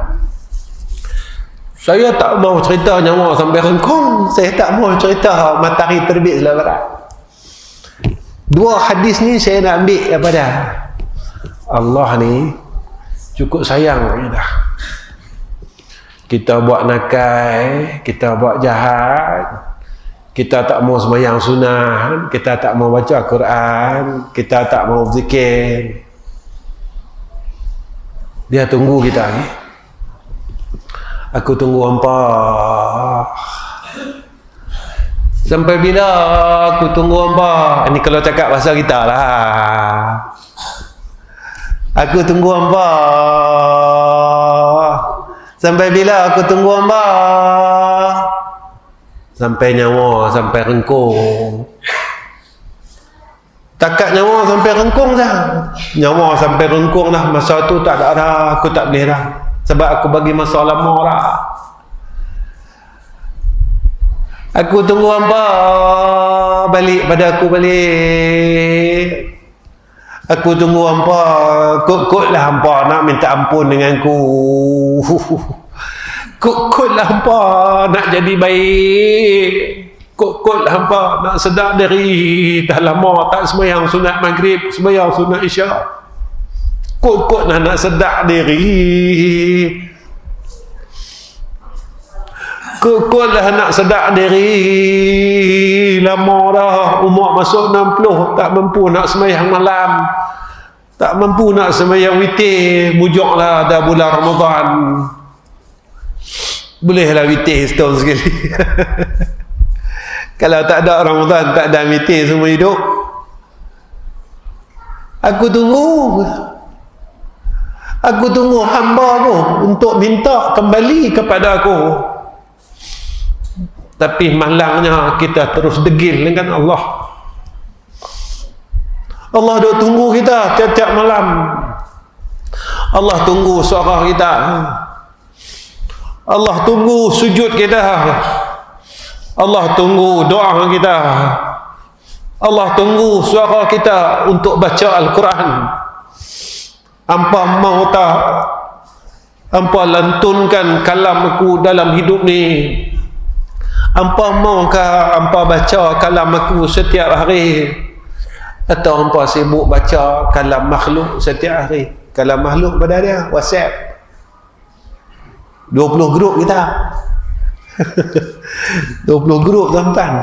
Saya tak mau cerita nyawa sampai rengkung, saya tak mau cerita matahari terbit sebelah barat. Dua hadis ni saya nak ambil daripada Allah ni cukup sayang dah. Kita buat nakal, kita buat jahat, kita tak mau sembahyang sunat, kita tak mau baca Quran, kita tak mau zikir. Dia tunggu kita ni. Aku tunggu hampa. Sampai bila aku tunggu hampa? Ini kalau cakap bahasa kita lah. Aku tunggu hamba. Sampai bila aku tunggu hamba? Sampai nyawa, sampai rengkung. Takat nyawa sampai rengkung dah. Nyawa sampai rengkung dah. Masa tu tak ada dah. Aku tak boleh dah. Sebab aku bagi masa lama dah. Aku tunggu hamba balik pada aku balik. Aku tunggu hampa, kut-kutlah hampa nak minta ampun denganku. Kut-kutlah hampa nak jadi baik. Kut-kutlah hampa nak sedar diri. Dah lama tak sembahyang sunat maghrib, sembahyang sunat isyak. Kut-kutlah nak sedar diri. Kut-kutlah nak sedar diri. Lama dah, umur masuk 60, tak mampu nak sembahyang malam, tak mampu nak sembahyang witir. Mujuklah dah bulan Ramadan, bolehlah witir setahun sekali. Kalau tak ada Ramadan, tak ada witir semua hidup. Aku tunggu hamba aku untuk minta kembali kepada aku. Tapi malangnya kita terus degil dengan Allah. Allah duk tunggu kita tiap-tiap malam. Allah tunggu suara kita. Allah tunggu sujud kita. Allah tunggu doa kita. Allah tunggu suara kita untuk baca Al-Quran. Hampa mau tak hampa lantunkan kalam aku dalam hidup ni? Hampa maukah hampa baca kalam aku setiap hari? Atau hampa sibuk baca kalam makhluk setiap hari? Kalam makhluk pada dia WhatsApp 20 grup kita. 20 grup tuan-tuan.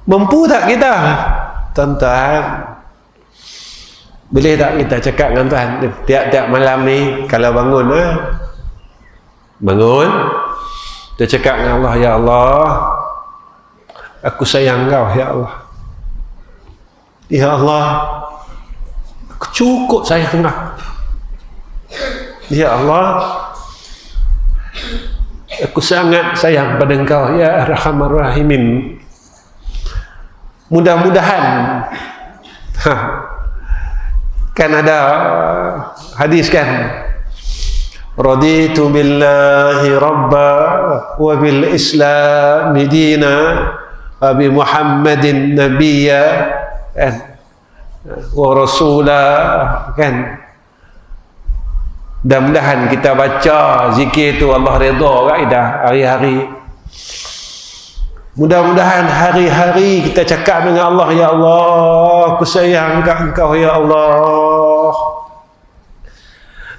Mampu tak kita? Tuan-tuan, boleh tak kita cakap dengan Tuhan tiap-tiap malam ni kalau bangun, bangun, kita cakap dengan Allah, ya Allah, aku sayang kau, ya Allah. Ya Allah, aku cukup sayang kau. Ya Allah, aku sangat sayang pada engkau, ya Arhamar Rahimin. Mudah-mudahan kan ada hadis kan, raditu billahi rabba wa bil islam dina wa bi Muhammadin nabiyya kan, wa rasulah kan. Mudah-mudahan kita baca zikir tu Allah redha kat kita hari-hari. Mudah-mudahan hari-hari kita cakap dengan Allah, ya Allah, aku sayang kat engkau, ya Allah.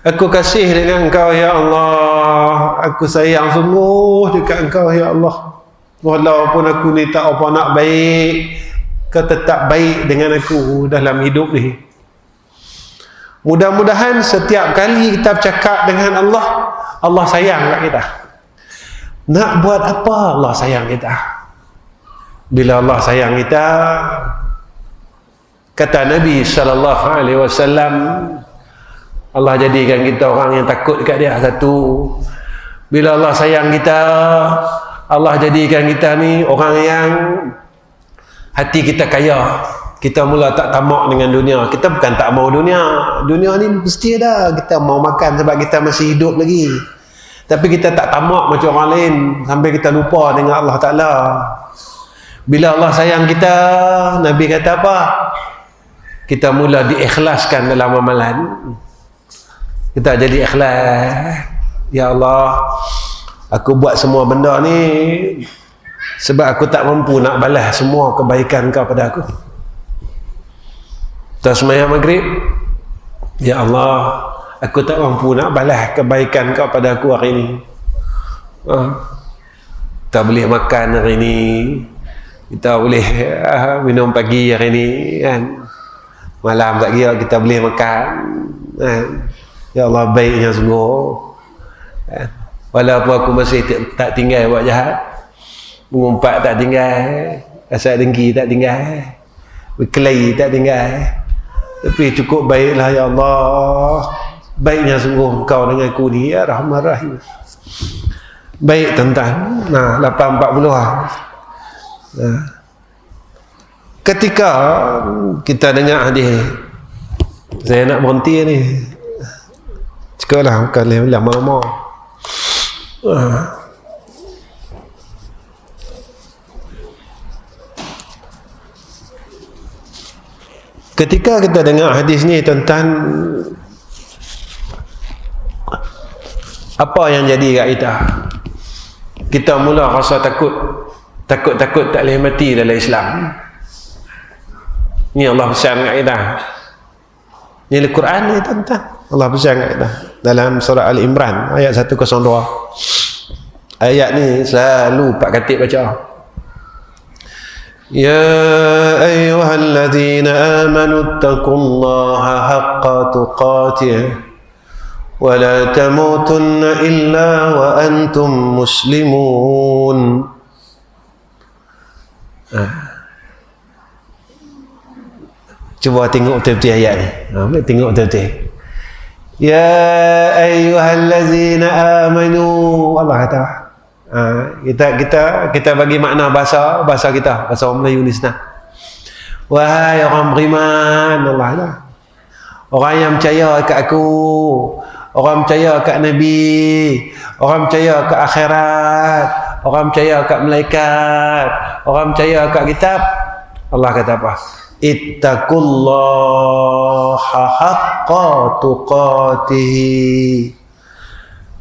Aku kasih dengan engkau, ya Allah. Aku sayang sungguh dekat engkau, ya Allah. Walaupun aku ni tak apa nak baik, kau tetap baik dengan aku dalam hidup ni. Mudah-mudahan setiap kali kita bercakap dengan Allah, Allah sayang kat kita. Nak buat apa Allah sayang kita? Bila Allah sayang kita, kata Nabi SAW, Allah jadikan kita orang yang takut dekat dia. Satu, bila Allah sayang kita, Allah jadikan kita ni orang yang hati kita kaya. Kita mula tak tamak dengan dunia. Kita bukan tak mau dunia. Dunia ni mesti ada. Kita mau makan sebab kita masih hidup lagi. Tapi kita tak tamak macam orang lain sampai kita lupa dengan Allah Ta'ala. Bila Allah sayang kita, Nabi kata apa? Kita mula diikhlaskan dalam amalan. Kita jadi ikhlas. Ya Allah, aku buat semua benda ni sebab aku tak mampu nak balas semua kebaikan kau pada aku. Kita sembahyang maghrib, ya Allah, aku tak mampu nak balas kebaikan kau pada aku hari ni. Kita boleh makan hari ni, kita boleh minum pagi hari ni kan, malam tak kira kita boleh makan kan. Ya Allah, baiknya sungguh kan? Walaupun aku masih tak tinggal buat jahat, mengumpat tak tinggal, asal dengki tak tinggal, berkelahi tak tinggal, tapi cukup baiklah ya Allah. Baiknya sungguh Engkau dengan aku ni, ya Rahman Rahim. Baik tuan-tuan. Nah, 8.40 lah. Nah, ketika kita dengar hadis, saya nak berhenti ni. Cukuplah, bukan lama-lama. Ketika kita dengar hadis ni tentang apa yang jadi kat kita, kita mula rasa takut tak boleh mati dalam Islam. Ni Allah pesan kat kita. Ni Al-Quran ni tuan-tuan. Allah pesan kat kita dalam surah Al-Imran ayat 102. Ayat ni selalu Pak Khatib baca. Ya ayyuhalladzina amanu taqullaha haqqa tuqatih wa la tamutunna illa wa antum muslimun. Cuba tengok betul-betul ayat ni. Tengok betul-betul. Ya ayyuhallazina amanu, Allah kata. Kita bagi makna bahasa kita, bahasa orang Melayu ni senang. Wahai orang beriman, Allah lah. Orang yang percaya kat aku, orang percaya kat Nabi, orang percaya kat akhirat, orang percaya kat malaikat, orang percaya kat kitab. Allah kata apa? Ittaqullaha haqqa tuqatih.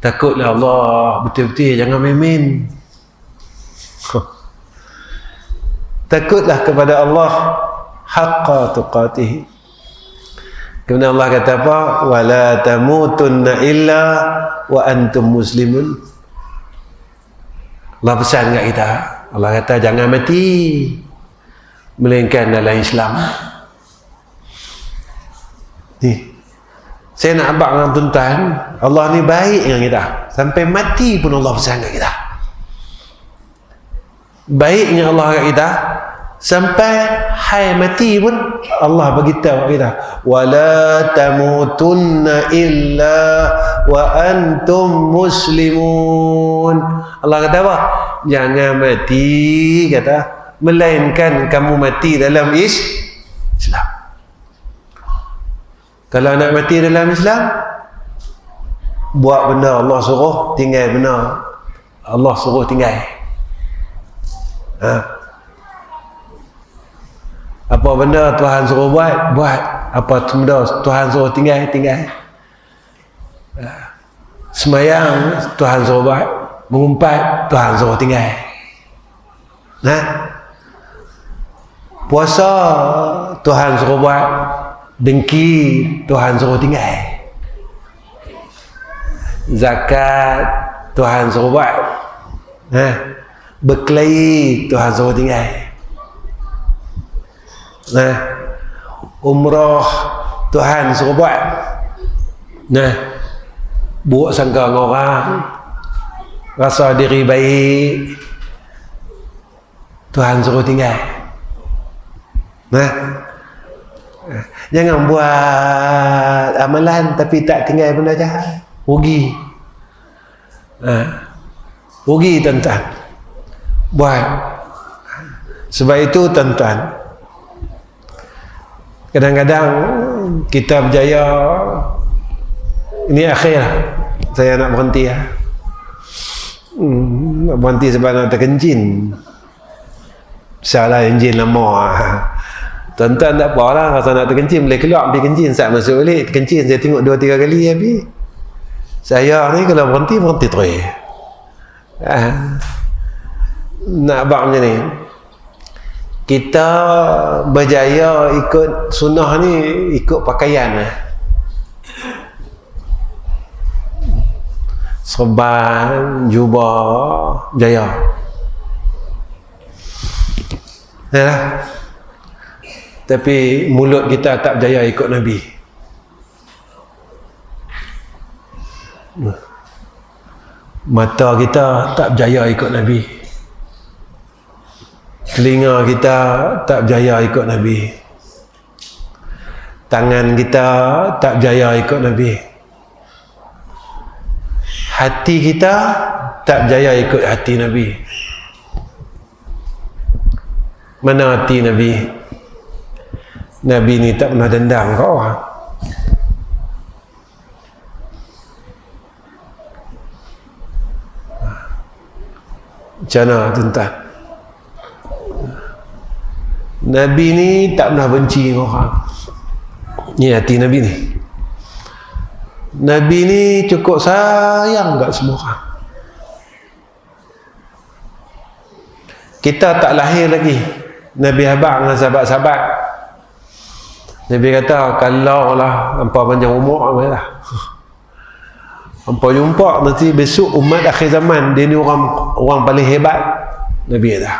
Takutlah Allah betul-betul, jangan main-main. Takutlah kepada Allah haqqa tuqatih. Kemudian Allah kata apa? Wala tamutunna illa wa antum muslimun. Allah pesan kat kita. Allah kata jangan mati melainkan dalam Islam. Ni, saya nak abang dengan tuan-tuan, Allah ni baik dengan kita. Sampai mati pun Allah pesan kat kita. Baiknya Allah kat kita, sampai hai mati pun Allah beritahu kita, wala tamutunna illa wa antum muslimun. Allah kata apa? Jangan mati, kata, melainkan kamu mati dalam Islam. Kalau nak mati dalam Islam, buat benda Allah suruh, tinggal benda Allah suruh tinggal. Apa benda Tuhan suruh buat, buat. Apa benda Tuhan suruh tinggal, tinggal. Semayang Tuhan suruh buat, mengumpat Tuhan suruh tinggal. Puasa Tuhan suruh buat, dengki Tuhan suruh tinggal. Zakat Tuhan suruh buat, berkelahi Tuhan suruh tinggal. Umrah Tuhan suruh buat, buruk sangka dengan orang, rasa diri baik Tuhan suruh tinggal. Jangan buat amalan tapi tak tinggal benda jahat, rugi. Rugi tuan-tuan. Buat. Sebab itu tuan-tuan, kadang-kadang kita berjaya, ini akhir saya nak berhenti ya. Nak berhenti sebab nak terkencing. Salah enjin lama. Tuan-tuan tak apalah, rasa nak terkencing boleh keluar pergi kencing, saat masuk balik kencing saya tengok 2-3 kali habis. Saya ni kalau berhenti terus. Nak abang macam ni, kita berjaya ikut sunnah ni ikut pakaian. Serban, jubah, jaya. Yalah. Tapi mulut kita tak berjaya ikut Nabi. Mata kita tak berjaya ikut Nabi. Telinga kita tak berjaya ikut Nabi. Tangan kita tak berjaya ikut Nabi. Hati kita tak berjaya ikut hati Nabi. Mana hati Nabi? Nabi ni tak pernah dendam ke orang. Macam mana tuan-tuan? Nabi ni tak pernah benci dengan orang. Ni hati Nabi ni. Nabi ni cukup sayang kat semua orang. Kita tak lahir lagi, Nabi habaq dengan sahabat-sahabat. Nabi kata, kalau lah hampa panjang umur lah, hampa jumpa nanti besok umat akhir zaman, dia ni orang paling hebat. Nabi kata.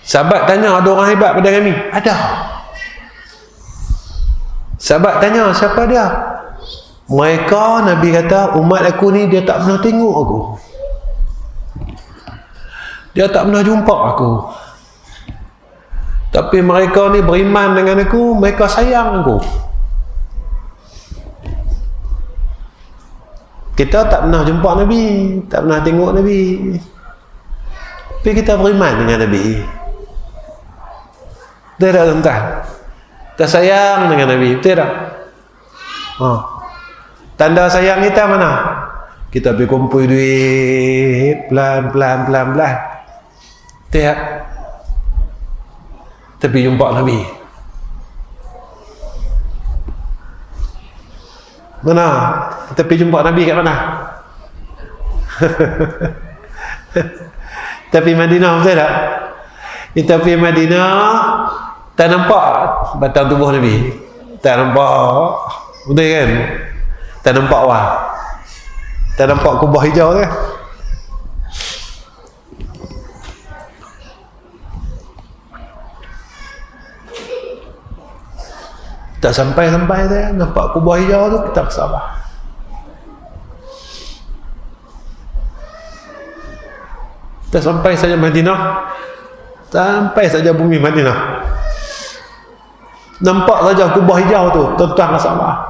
Sahabat tanya, ada orang hebat pada kami? Ada. Sahabat tanya, siapa dia? Mereka, Nabi kata, umat aku ni dia tak pernah tengok aku, dia tak pernah jumpa aku, tapi mereka ni beriman dengan aku, mereka sayang aku. Kita tak pernah jumpa Nabi, tak pernah tengok Nabi, tapi kita beriman dengan Nabi. Betul tak tuan-tuan? Kita sayang dengan Nabi, betul tak? Tanda sayang kita mana? Kita pergi kumpul duit pelan. Betul tak? Tapi jumpa Nabi. Mana? Kita pergi jumpa Nabi kat mana? Tapi Madinah, betul tak? Kita pergi Madinah, tak nampak batang tubuh Nabi. Tak nampak. Betul kan? Tak nampak wah. Tak nampak kubah hijau kan? Tak sampai-sampai saya nampak kubah hijau tu, kita bersabar. Kita sampai saja Madinah, sampai saja bumi Madinah, nampak saja kubah hijau tu, tuan-tuan bersabar.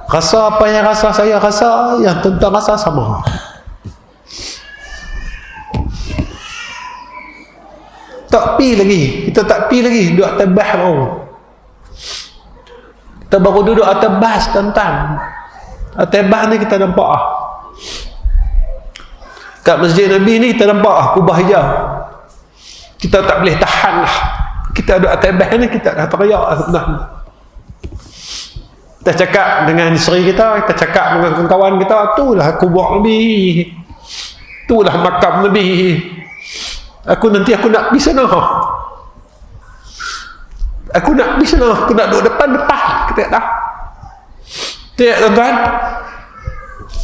Rasa apa yang rasa saya rasa, yang tuan-tuan rasa sama. Tak pi lagi, kita tak pi lagi, duduk atas bas baru. Kita baru duduk atas bas, tuan-tuan. Atas bas ni kita nampak kat Masjid Nabi ni kita nampak kubah hijau. Kita tak boleh tahan lah. Kita duduk atas bas ni, kita dah teriak tuan-tuan. Kita cakap dengan isteri kita, kita cakap dengan kawan kita, itulah kubur Nabi, itulah makam Nabi. Aku nak pergi sana. Aku nak pergi sana. Aku nak duduk depan-depan. Kita tak. Tidak, tuan-tuan.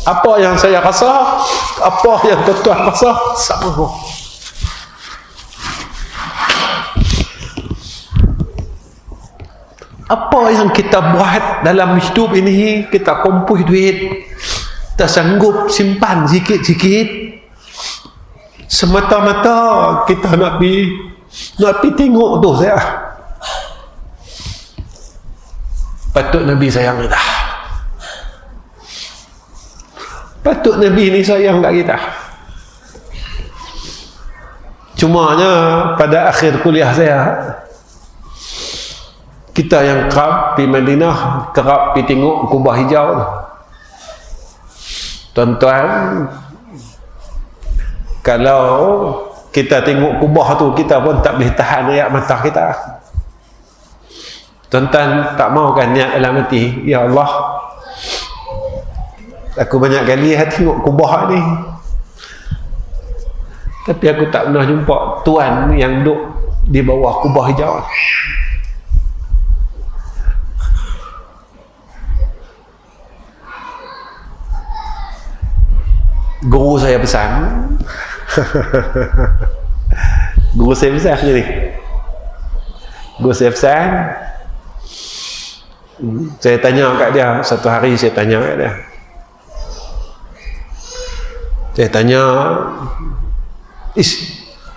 Apa yang saya rasa, apa yang tuan-tuan rasa, sama. Apa yang kita buat dalam hidup ini, kita kumpul duit, kita sanggup simpan sikit-sikit, semata-mata kita nak pergi tengok tu saya. Patut Nabi sayang kita. Patut Nabi ni sayang kat kita. Cumanya pada akhir kuliah saya, kita yang kerap pergi Madinah, kerap pergi tengok kubah hijau tu. Tuan-tuan, kalau kita tengok kubah tu, kita pun tak boleh tahan air mata kita. Tuan-tuan tak mau kan niat dalam hati, ya Allah, aku banyak kali tengok kubah ni, tapi aku tak pernah jumpa Tuan yang duduk di bawah kubah hijau. Guru saya pesan, guru saya pesan je ni. Guru saya pesan, saya tanya kat dia, satu hari saya tanya kat dia. Saya tanya,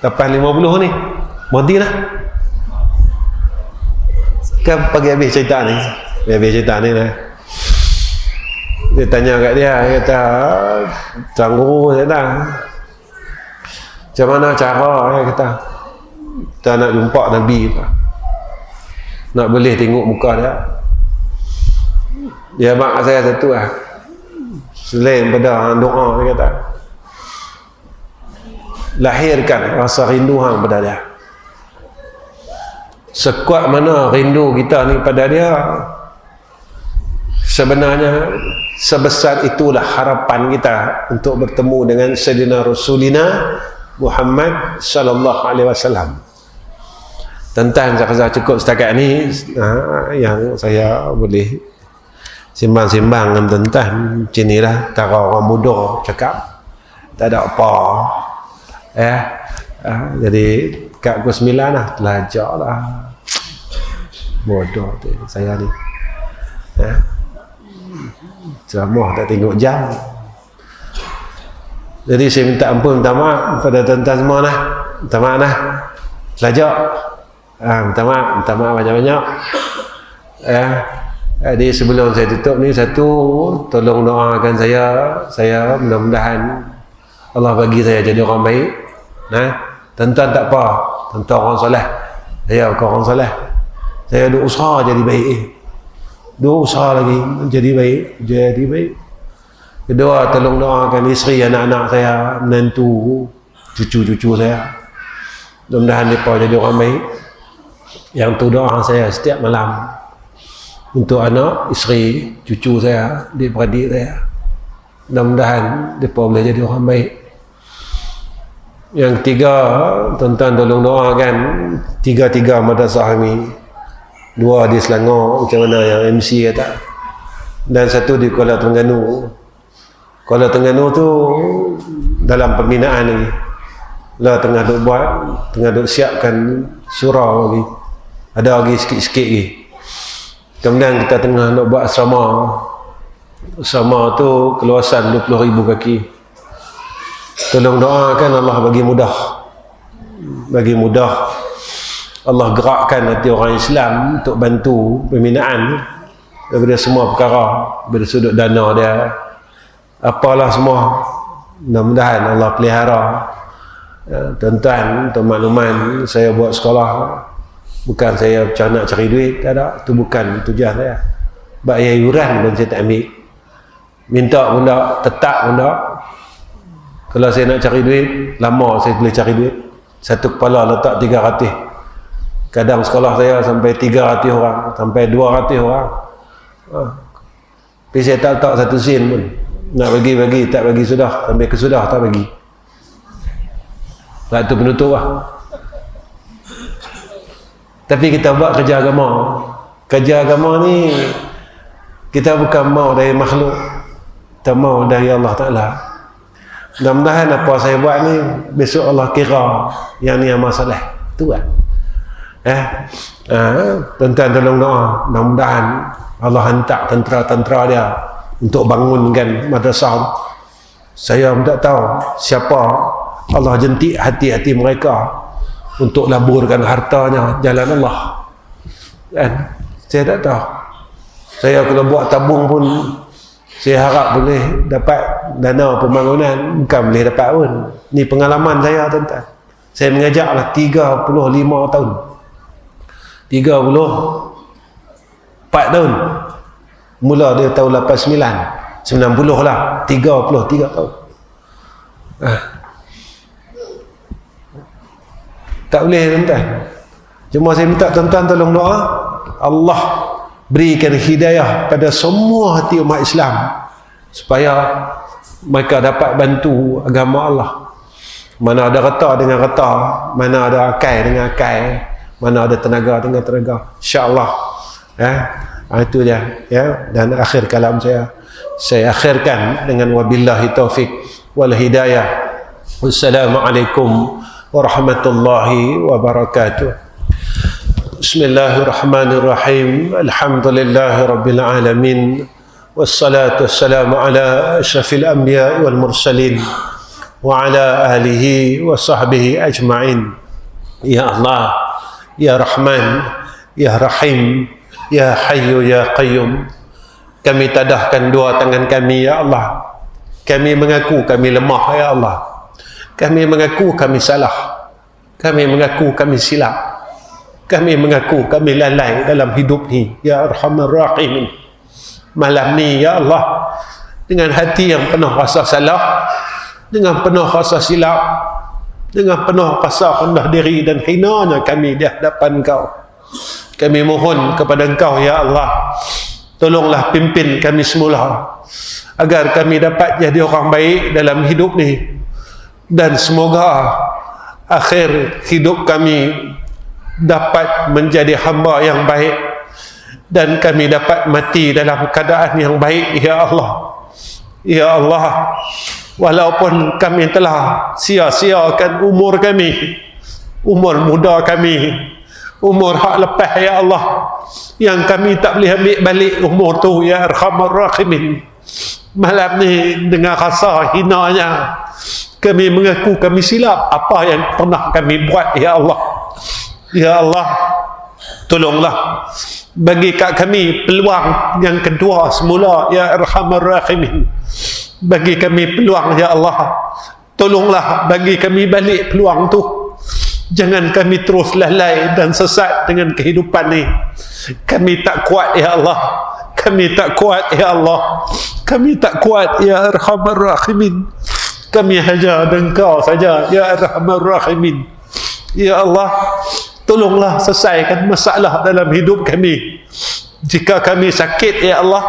lepas 50 ni, berhenti lah. Kan pagi habis cerita ni. Lah. Dia tanya kat dia, kata, Tuan Guru, saya kata, macam mana cara, dia kata, kita nak jumpa Nabi, nak boleh tengok muka dia. Dia mak saya satu lah, selain pada doa, dia kata, lahirkan rasa rindu hang pada dia. Sekuat mana rindu kita ni pada dia, sebenarnya sebesar itulah harapan kita untuk bertemu dengan Sayyidina Rasulina Muhammad sallallahu alaihi wasallam. Tentang saya rasa cukup setakat ni yang saya boleh simbang-simbang dengan tentang sinilah cara orang muda cakap, tak ada apa. Jadi kat pukul 9 lah, belajar lah. Bodoh tu saya ni. Ceramah tak tengok jam. Jadi saya minta ampun, minta maaf pada tuan-tuan semua lah. Minta maaf lah. Belajar. Minta maaf banyak-banyak. Jadi sebelum saya tutup ni, satu, tolong doakan saya mudah-mudahan Allah bagi saya jadi orang baik. Tuan-tuan tak apa, tuan-tuan orang soleh, saya bukan orang soleh, saya ada usaha jadi baik, dua usaha lagi jadi baik. Kedua, tolong doakan isteri, anak-anak saya, menantu, cucu-cucu saya, mudah-mudahan mereka jadi orang baik. Yang tu doa saya setiap malam untuk anak, isteri, cucu saya, adik-beradik saya, mudah-mudahan mereka boleh jadi orang baik. Yang ketiga, tuan-tuan tolong doakan tiga madrasah ni, 2 di Selangor macam mana yang MC kata, dan 1 di Kuala Terengganu. Kuala Terengganu tu dalam pembinaan lagi lah, tengah duk siapkan surau lagi, ada lagi sikit-sikit lagi. Kemudian kita tengah nak buat asrama tu keluasan 20,000 kaki. Tolong doakan Allah bagi mudah Allah gerakkan hati orang Islam untuk bantu pembinaan daripada semua perkara, daripada sudut dana dia, apalah semua. Mudah-mudahan Allah pelihara. Tuan-tuan, untuk makluman, saya buat sekolah bukan saya nak cari duit, tak ada, itu bukan tujuan saya. Bayar yuran pun saya tak ambil, minta pun tak, tetap pun tak. Kalau saya nak cari duit, lama saya boleh cari duit. Satu kepala letak 300, kadang sekolah saya sampai 300 orang, sampai 200 orang. Tapi saya tak letak 1 sen pun. Nak bagi, tak bagi sudah, sampai kesudah tak bagi. Waktu penutup lah. Tapi kita buat kerja agama. Kerja agama ni kita bukan mau dari makhluk, kita mau dari Allah Ta'ala. Mudah-mudahan apa saya buat ni besok Allah kira yang ni amal soleh. Itu kan. Tuan-tuan tolong doa, mudah-mudahan Allah hantar tentera-tentera dia untuk bangunkan madrasah. Saya tak tahu siapa Allah jentik hati-hati mereka untuk laburkan hartanya jalan Allah. Kan? Saya tak tahu. Saya kalau buat tabung pun, saya harap boleh dapat dana pembangunan, bukan boleh dapat pun. Ni pengalaman saya, tuan-tuan. Saya mengajaklah 35 tahun. 34 tahun. Mula dia tahun 89, 90 lah, 33 tahun. Tak boleh, tuan-tuan. Cuma saya minta tuan-tuan tolong doa Allah berikan hidayah pada semua hati umat Islam supaya mereka dapat bantu agama Allah. Mana ada reta dengan reta, mana ada akai dengan akai, mana ada tenaga dengan tenaga. InsyaAllah. Itu dia. Dan akhir kalam saya akhirkan dengan wabillahi taufiq wal hidayah. Wassalamualaikum warahmatullahi wabarakatuh. Bismillahirrahmanirrahim. Alhamdulillahi rabbil alamin. Wassalatu wassalamu ala asyrafil anbiya wal mursalin wa ala alihi wa sahbihi ajma'in. Ya Allah, Ya Rahman, Ya Rahim, Ya Hayyu Ya Qayyum, kami tadahkan dua tangan kami, Ya Allah. Kami mengaku kami lemah, Ya Allah. Kami mengaku kami salah. Kami mengaku kami silap. Kami mengaku kami lalai dalam hidup ni, Ya Arhamar Rahimin. Malam ni, Ya Allah, dengan hati yang penuh rasa salah, dengan penuh rasa silap, dengan penuh rasa rendah diri dan hinanya kami di hadapan Kau. Kami mohon kepada Engkau, Ya Allah, tolonglah pimpin kami semula agar kami dapat jadi orang baik dalam hidup ni, dan semoga akhir hidup kami dapat menjadi hamba yang baik dan kami dapat mati dalam keadaan yang baik, Ya Allah. Ya Allah, walaupun kami telah sia-siakan umur kami, umur muda kami, umur hak lepas, Ya Allah, yang kami tak boleh ambil balik umur tu, Ya Arhamar Rahimin. Malam ni dengan rasa hinanya kami mengaku kami silap apa yang pernah kami buat, Ya Allah. Ya Allah, tolonglah bagi kat kami peluang yang kedua semula, ya Arhamar Rahimin. Bagi kami peluang, ya Allah. Tolonglah bagi kami balik peluang tu. Jangan kami terus lalai dan sesat dengan kehidupan ni. Kami tak kuat, ya Allah. Kami tak kuat, ya Allah. Kami tak kuat, ya Arhamar Rahimin. Kami hanya Engkau saja, ya Arhamar Rahimin. Ya Allah, tolonglah selesaikan masalah dalam hidup kami. Jika kami sakit, ya Allah,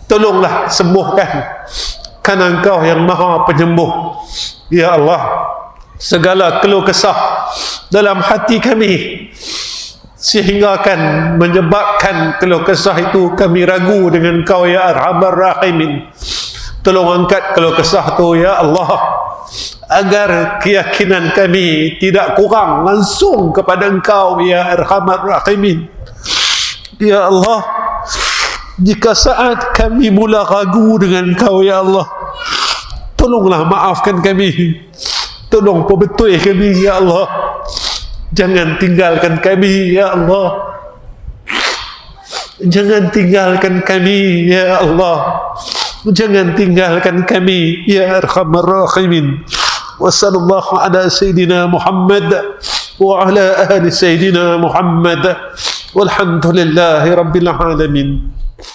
tolonglah sembuhkan. Karena Engkau yang Maha Penyembuh. Ya Allah, segala keluh kesah dalam hati kami sehingga akan menyebabkan keluh kesah itu kami ragu dengan Engkau, ya Arhamar Rahimin. Tolong angkat keluh kesah tu, ya Allah, agar keyakinan kami tidak kurang langsung kepada Engkau, ya Arhamar Rahimin. Ya Allah, jika saat kami mula ragu dengan Engkau, ya Allah, tolonglah maafkan kami. Tolong perbetul kami, ya Allah. Jangan tinggalkan kami, ya Allah. Jangan tinggalkan kami, ya Allah. Jangan tinggalkan kami, ya Arhamar Rahimin. Wa sallallahu ala Sayyidina Muhammad wa ala ahli Sayyidina Muhammad. Walhamdulillahi Rabbil Alamin.